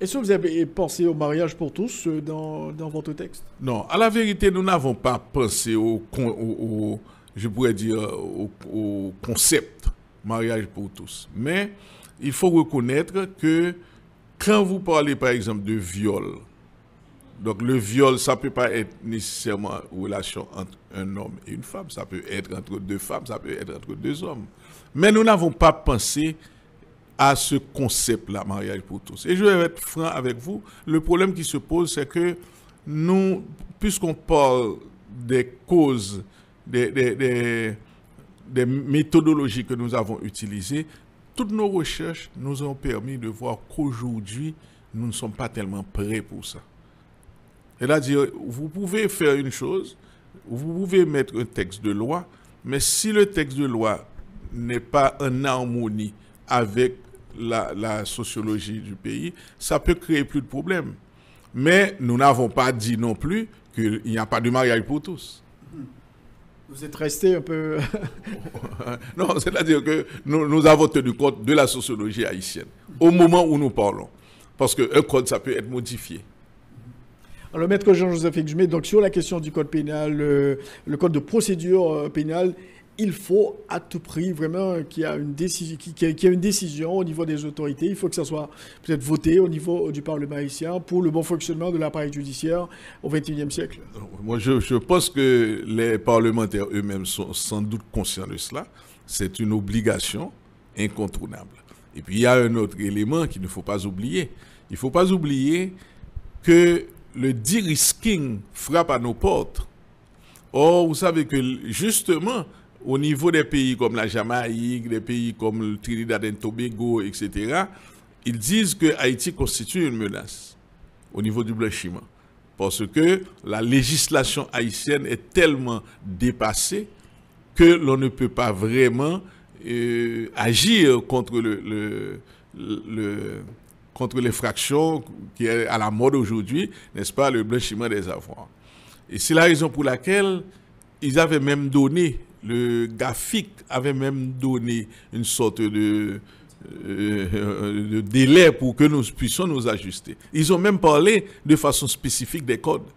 Speaker 2: Est-ce que vous avez pensé au mariage pour tous dans votre texte?
Speaker 6: Non, à la vérité, nous n'avons pas pensé au concept mariage pour tous. Mais il faut reconnaître que quand vous parlez par exemple de viol, donc le viol, ça ne peut pas être nécessairement une relation entre un homme et une femme, ça peut être entre deux femmes, ça peut être entre deux hommes. Mais nous n'avons pas pensé à ce concept-là, mariage pour tous. Et je vais être franc avec vous, le problème qui se pose, c'est que nous, puisqu'on parle des causes, des méthodologies que nous avons utilisées, toutes nos recherches nous ont permis de voir qu'aujourd'hui, nous ne sommes pas tellement prêts pour ça. C'est-à-dire, vous pouvez faire une chose, vous pouvez mettre un texte de loi, mais si le texte de loi n'est pas en harmonie avec la sociologie du pays, ça peut créer plus de problèmes. Mais nous n'avons pas dit non plus qu'il n'y a pas de mariage pour tous.
Speaker 2: Vous êtes resté un peu...
Speaker 6: Non, c'est-à-dire que nous avons tenu compte de la sociologie haïtienne au moment où nous parlons. Parce qu'un code, ça peut être modifié.
Speaker 2: Alors, maître Jean-Joseph Exumé, donc sur la question du code pénal, le code de procédure pénale, il faut à tout prix vraiment qu'il y ait une décision au niveau des autorités. Il faut que ça soit peut-être voté au niveau du Parlement haïtien pour le bon fonctionnement de l'appareil judiciaire au XXIe siècle.
Speaker 6: Moi, je pense que les parlementaires eux-mêmes sont sans doute conscients de cela. C'est une obligation incontournable. Et puis, il y a un autre élément qu'il ne faut pas oublier. Il ne faut pas oublier que le de-risking frappe à nos portes. Or, vous savez que justement, au niveau des pays comme la Jamaïque, des pays comme le Trinidad et Tobago, etc., ils disent que Haïti constitue une menace au niveau du blanchiment. Parce que la législation haïtienne est tellement dépassée que l'on ne peut pas vraiment agir contre contre l'infraction qui est à la mode aujourd'hui, n'est-ce pas, le blanchiment des avoirs. Et c'est la raison pour laquelle ils avaient même donné, le GAFIC avait même donné une sorte de délai pour que nous puissions nous ajuster. Ils ont même parlé de façon spécifique des codes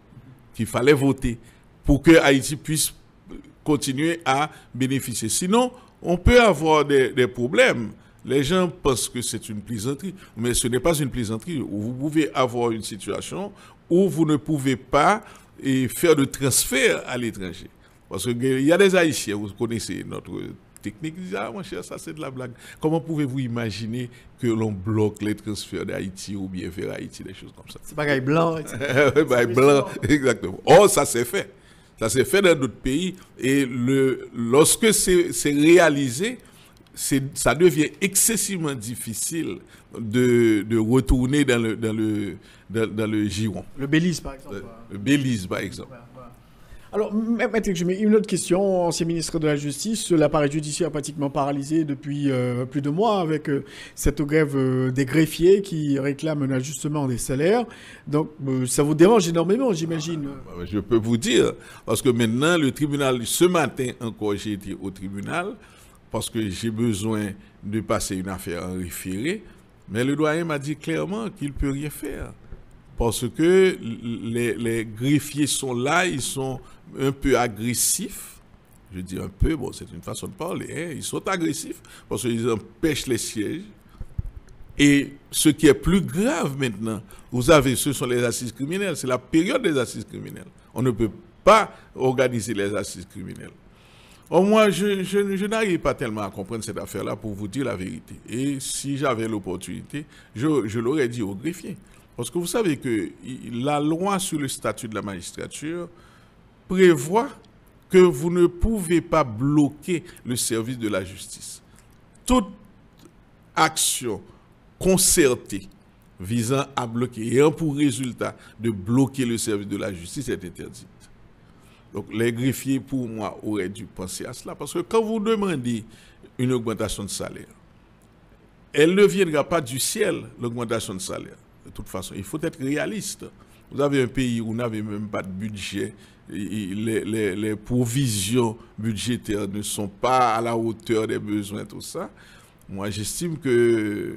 Speaker 6: qu'il fallait voter pour que Haïti puisse continuer à bénéficier. Sinon, on peut avoir des problèmes. Les gens pensent que c'est une plaisanterie, mais ce n'est pas une plaisanterie. Vous pouvez avoir une situation où vous ne pouvez pas faire de transfert à l'étranger. Parce qu'il y a des Haïtiens, vous connaissez notre technique, ils disent « Ah, mon cher, ça c'est de la blague. » Comment pouvez-vous imaginer que l'on bloque les transferts d'Haïti ou bien vers Haïti, des choses comme ça?
Speaker 2: C'est bagaille blanc.
Speaker 6: Blanc, exactement. Oh, ça s'est fait. Ça s'est fait dans d'autres pays. Et lorsque c'est réalisé, ça devient excessivement difficile de retourner dans le giron.
Speaker 2: Le Belize, par exemple.
Speaker 6: Le Belize, par exemple.
Speaker 2: Alors, Maître Jumé, une autre question. Ancien ministre de la Justice, l'appareil judiciaire est pratiquement paralysé depuis plus de mois avec cette grève des greffiers qui réclament un ajustement des salaires. Donc, ça vous dérange énormément, j'imagine.
Speaker 6: Je peux vous dire, parce que maintenant, le tribunal, ce matin encore, j'ai été au tribunal parce que j'ai besoin de passer une affaire en référé, mais le doyen m'a dit clairement qu'il ne peut rien faire. Parce que les greffiers sont là, ils sont un peu agressifs. Je dis un peu, bon, c'est une façon de parler. Hein. Ils sont agressifs parce qu'ils empêchent les sièges. Et ce qui est plus grave maintenant, vous avez, ce sont les assises criminelles. C'est la période des assises criminelles. On ne peut pas organiser les assises criminelles. Or, moi, je n'arrive pas tellement à comprendre cette affaire-là pour vous dire la vérité. Et si j'avais l'opportunité, je l'aurais dit aux greffiers. Parce que vous savez que la loi sur le statut de la magistrature prévoit que vous ne pouvez pas bloquer le service de la justice. Toute action concertée visant à bloquer, ayant pour résultat de bloquer le service de la justice est interdite. Donc les greffiers, pour moi, auraient dû penser à cela. Parce que quand vous demandez une augmentation de salaire, elle ne viendra pas du ciel, l'augmentation de salaire. De toute façon, il faut être réaliste. Vous avez un pays où vous n'avez même pas de budget. Les provisions budgétaires ne sont pas à la hauteur des besoins, tout ça. Moi, j'estime que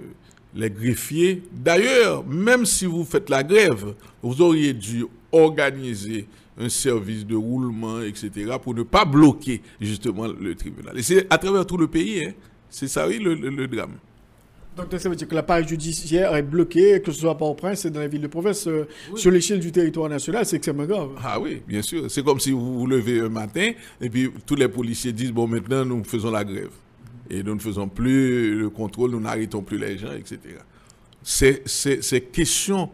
Speaker 6: les greffiers, d'ailleurs, même si vous faites la grève, vous auriez dû organiser un service de roulement, etc., pour ne pas bloquer justement le tribunal. Et c'est à travers tout le pays, hein. C'est ça, oui, le drame.
Speaker 2: Donc ça veut dire que l'appareil judiciaire est bloqué, que ce soit à Port-au-Prince et dans les villes de province, oui. Sur l'échelle du territoire national, c'est extrêmement grave.
Speaker 6: Ah oui, bien sûr. C'est comme si vous vous levez un matin et puis tous les policiers disent, bon, maintenant nous faisons la grève. Et nous ne faisons plus le contrôle, nous n'arrêtons plus les gens, etc. Ces questions,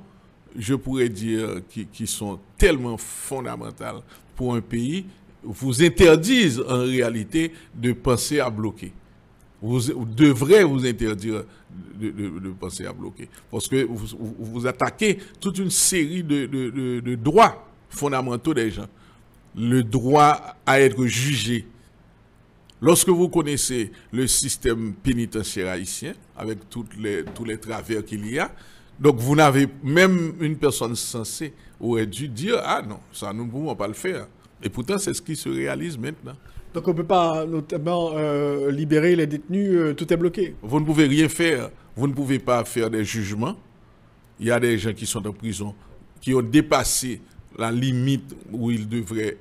Speaker 6: je pourrais dire, qui sont tellement fondamentales pour un pays, vous interdisent en réalité de penser à bloquer. Vous devrez vous interdire de penser à bloquer. Parce que vous attaquez toute une série de droits fondamentaux des gens. Le droit à être jugé. Lorsque vous connaissez le système pénitentiaire haïtien, avec tous les travers qu'il y a, donc vous n'avez même une personne censée aurait dû dire « Ah non, ça nous ne pouvons pas le faire ». Et pourtant, c'est ce qui se réalise maintenant.
Speaker 2: Donc on ne peut pas notamment libérer les détenus, tout est bloqué.
Speaker 6: Vous ne pouvez rien faire, vous ne pouvez pas faire des jugements. Il y a des gens qui sont en prison, qui ont dépassé la limite où ils devraient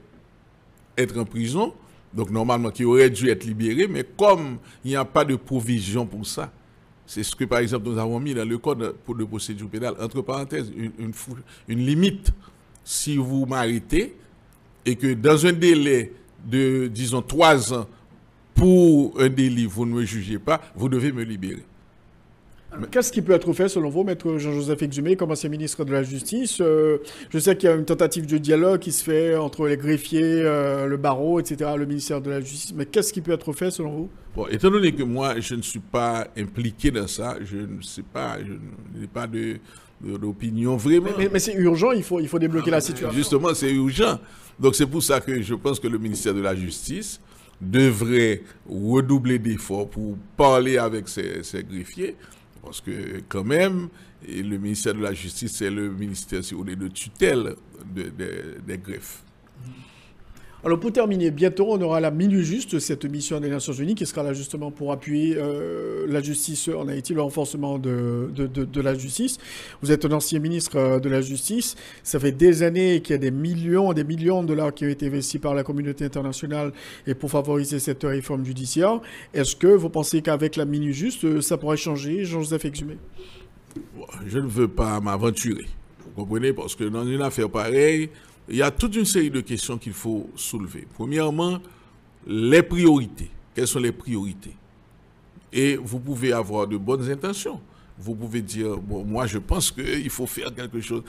Speaker 6: être en prison, donc normalement qui auraient dû être libérés, mais comme il n'y a pas de provision pour ça, c'est ce que par exemple nous avons mis dans le code de procédure pénale, entre parenthèses, une limite. Si vous m'arrêtez et que dans un délai de, disons, 3 ans pour un délit, vous ne me jugez pas, vous devez me libérer.
Speaker 2: Qu'est-ce qui peut être fait, selon vous, Maître Jean-Joseph Exumé, comme ancien ministre de la Justice? Je sais qu'il y a une tentative de dialogue qui se fait entre les greffiers, le barreau, etc., le ministère de la Justice. Mais qu'est-ce qui peut être fait, selon vous?
Speaker 6: Bon, étant donné que moi, je ne suis pas impliqué dans ça, je ne sais pas, je n'ai pas d'opinion vraiment.
Speaker 2: Mais c'est urgent, il faut débloquer la situation.
Speaker 6: Justement, c'est urgent. Donc c'est pour ça que je pense que le ministère de la Justice devrait redoubler d'efforts pour parler avec ces greffiers. Parce que quand même, le ministère de la Justice, c'est le ministère, si vous voulez, de tutelle des greffes.
Speaker 2: Alors pour terminer, bientôt on aura la Minute Juste, cette mission des Nations Unies qui sera là justement pour appuyer la justice en Haïti, le renforcement de la justice. Vous êtes un ancien ministre de la Justice. Ça fait des années qu'il y a des millions de dollars qui ont été investis par la communauté internationale et pour favoriser cette réforme judiciaire. Est-ce que vous pensez qu'avec la Minute Juste, ça pourrait changer, Jean-Joseph Exumé?
Speaker 6: Je ne veux pas m'aventurer, vous comprenez, parce que dans une affaire pareille, il y a toute une série de questions qu'il faut soulever. Premièrement, les priorités. Quelles sont les priorités? Et vous pouvez avoir de bonnes intentions. Vous pouvez dire, bon, moi je pense qu'il faut faire quelque chose.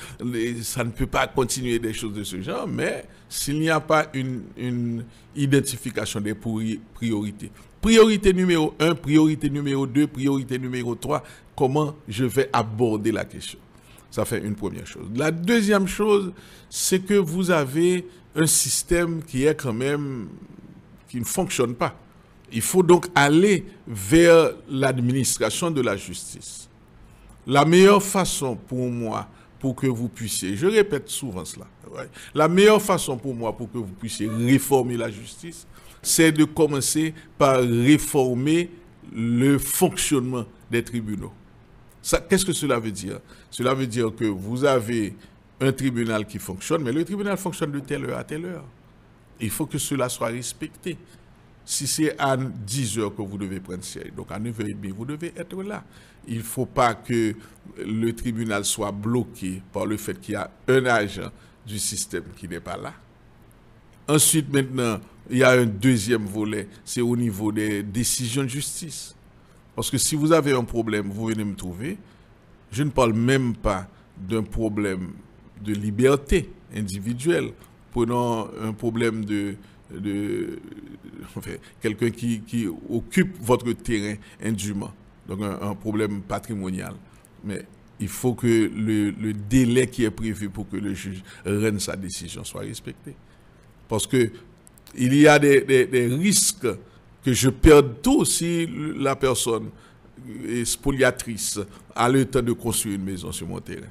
Speaker 6: Ça ne peut pas continuer des choses de ce genre, mais s'il n'y a pas une identification des priorités. Priorité numéro 1, priorité numéro 2, priorité numéro 3, comment je vais aborder la question? Ça fait une première chose. La deuxième chose, c'est que vous avez un système qui est quand même, qui ne fonctionne pas. Il faut donc aller vers l'administration de la justice. La meilleure façon pour moi, pour que vous puissiez, je répète souvent cela, la meilleure façon pour moi, pour que vous puissiez réformer la justice, c'est de commencer par réformer le fonctionnement des tribunaux. Qu'est-ce que cela veut dire? Cela veut dire que vous avez un tribunal qui fonctionne, mais le tribunal fonctionne de telle heure à telle heure. Il faut que cela soit respecté. Si c'est à 10 heures que vous devez prendre siège, donc à 9h30, vous devez être là. Il ne faut pas que le tribunal soit bloqué par le fait qu'il y a un agent du système qui n'est pas là. Ensuite, maintenant, il y a un deuxième volet, c'est au niveau des décisions de justice. Parce que si vous avez un problème, vous venez me trouver. Je ne parle même pas d'un problème de liberté individuelle. Prenons un problème enfin, quelqu'un qui occupe votre terrain indûment. Donc un problème patrimonial. Mais il faut que le délai qui est prévu pour que le juge rende sa décision soit respecté. Parce que il y a des risques que je perde tout si la personne est spoliatrice a le temps de construire une maison sur mon terrain.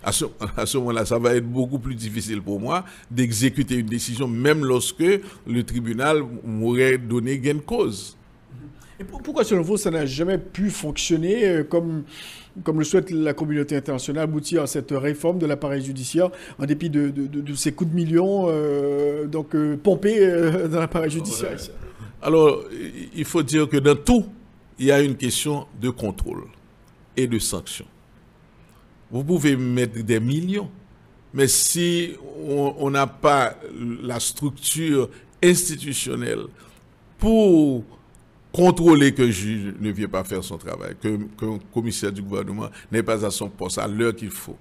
Speaker 6: À ce moment-là, ça va être beaucoup plus difficile pour moi d'exécuter une décision, même lorsque le tribunal m'aurait donné gain de cause.
Speaker 2: Et pourquoi, selon vous, ça n'a jamais pu fonctionner comme le souhaite la communauté internationale, aboutir à cette réforme de l'appareil judiciaire, en dépit de ces coups de millions pompés dans l'appareil judiciaire?
Speaker 6: Alors, il faut dire que dans tout, il y a une question de contrôle et de sanction. Vous pouvez mettre des millions, mais si on n'a pas la structure institutionnelle pour contrôler qu'un juge ne vient pas faire son travail, qu'un commissaire du gouvernement n'est pas à son poste à l'heure qu'il faut,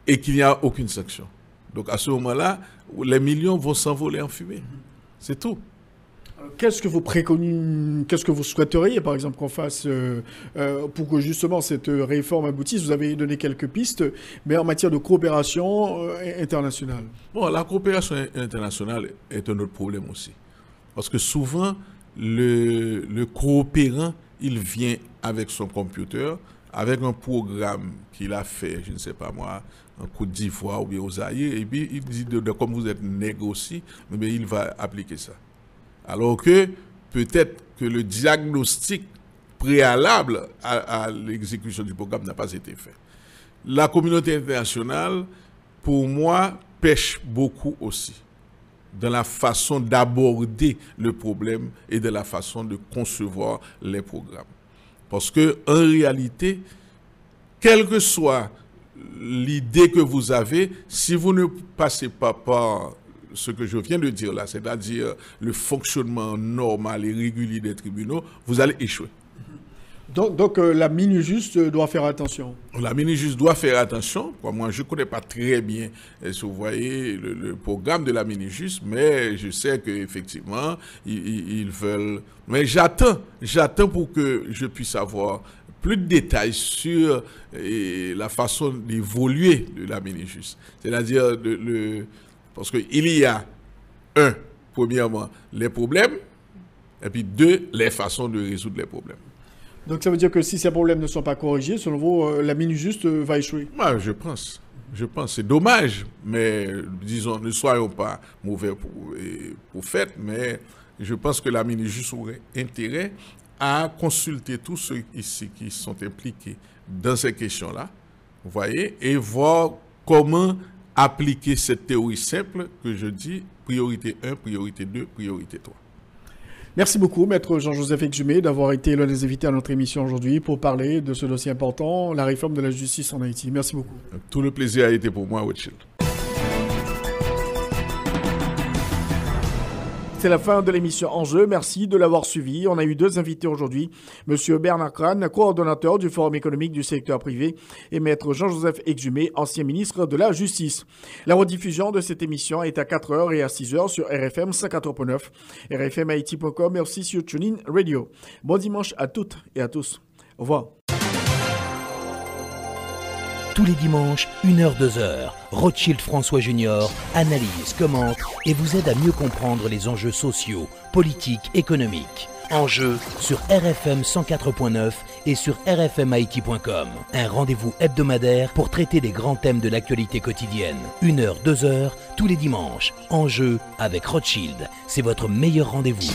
Speaker 6: et qu'il n'y a aucune sanction. Donc à ce moment-là, les millions vont s'envoler en fumée. C'est tout.
Speaker 2: Qu'est-ce que vous préconisez, qu'est-ce que vous souhaiteriez, par exemple, qu'on fasse pour que justement cette réforme aboutisse? Vous avez donné quelques pistes, mais en matière de coopération internationale.
Speaker 6: Bon, la coopération internationale est un autre problème aussi. Parce que souvent, le coopérant, il vient avec son computer, avec un programme qu'il a fait, je ne sais pas moi, en Côte d'Ivoire ou bien aux Zaïre, et puis il dit, comme vous êtes nègre aussi, mais il va appliquer ça. Alors que peut-être que le diagnostic préalable à l'exécution du programme n'a pas été fait. La communauté internationale, pour moi, pêche beaucoup aussi dans la façon d'aborder le problème et de la façon de concevoir les programmes. Parce que en réalité, quelle que soit l'idée que vous avez, si vous ne passez pas par ce que je viens de dire là, c'est-à-dire le fonctionnement normal et régulier des tribunaux, vous allez échouer.
Speaker 2: Donc la mini-juste doit faire attention.
Speaker 6: La mini-juste doit faire attention. Moi, je ne connais pas très bien, si vous voyez, le programme de la mini-juste, mais je sais qu'effectivement, ils veulent... Mais j'attends pour que je puisse avoir plus de détails sur la façon d'évoluer de la mini-juste. C'est-à-dire parce qu'il y a, premièrement, les problèmes, et puis deux, les façons de résoudre les problèmes.
Speaker 2: Donc ça veut dire que si ces problèmes ne sont pas corrigés, selon vous, la mini-juste va échouer?
Speaker 6: Moi, je pense. C'est dommage, mais disons, ne soyons pas mauvais pour fait, mais je pense que la mini-juste aurait intérêt à consulter tous ceux ici qui sont impliqués dans ces questions-là, vous voyez, et voir comment appliquer cette théorie simple que je dis, priorité 1, priorité 2, priorité 3.
Speaker 2: Merci beaucoup, Maître Jean-Joseph Exumé, d'avoir été l'un des invités à notre émission aujourd'hui pour parler de ce dossier important, la réforme de la justice en Haïti. Merci beaucoup.
Speaker 6: Tout le plaisir a été pour moi, Rothschild.
Speaker 2: C'est la fin de l'émission Enjeu. Merci de l'avoir suivi. On a eu deux invités aujourd'hui. Monsieur Bernard Crane, coordonnateur du Forum économique du secteur privé, et Maître Jean-Joseph Exumé, ancien ministre de la Justice. La rediffusion de cette émission est à 4h et à 6h sur RFM 54.9, rfmhaiti.com et aussi sur TuneIn Radio. Bon dimanche à toutes et à tous. Au revoir.
Speaker 1: Tous les dimanches, 1h, 2h, Rothschild François Junior analyse, commente et vous aide à mieux comprendre les enjeux sociaux, politiques, économiques. Enjeux sur RFM 104.9 et sur rfmhaïti.com. Un rendez-vous hebdomadaire pour traiter des grands thèmes de l'actualité quotidienne. 1h, 2h, tous les dimanches. Enjeux avec Rothschild. C'est votre meilleur rendez-vous.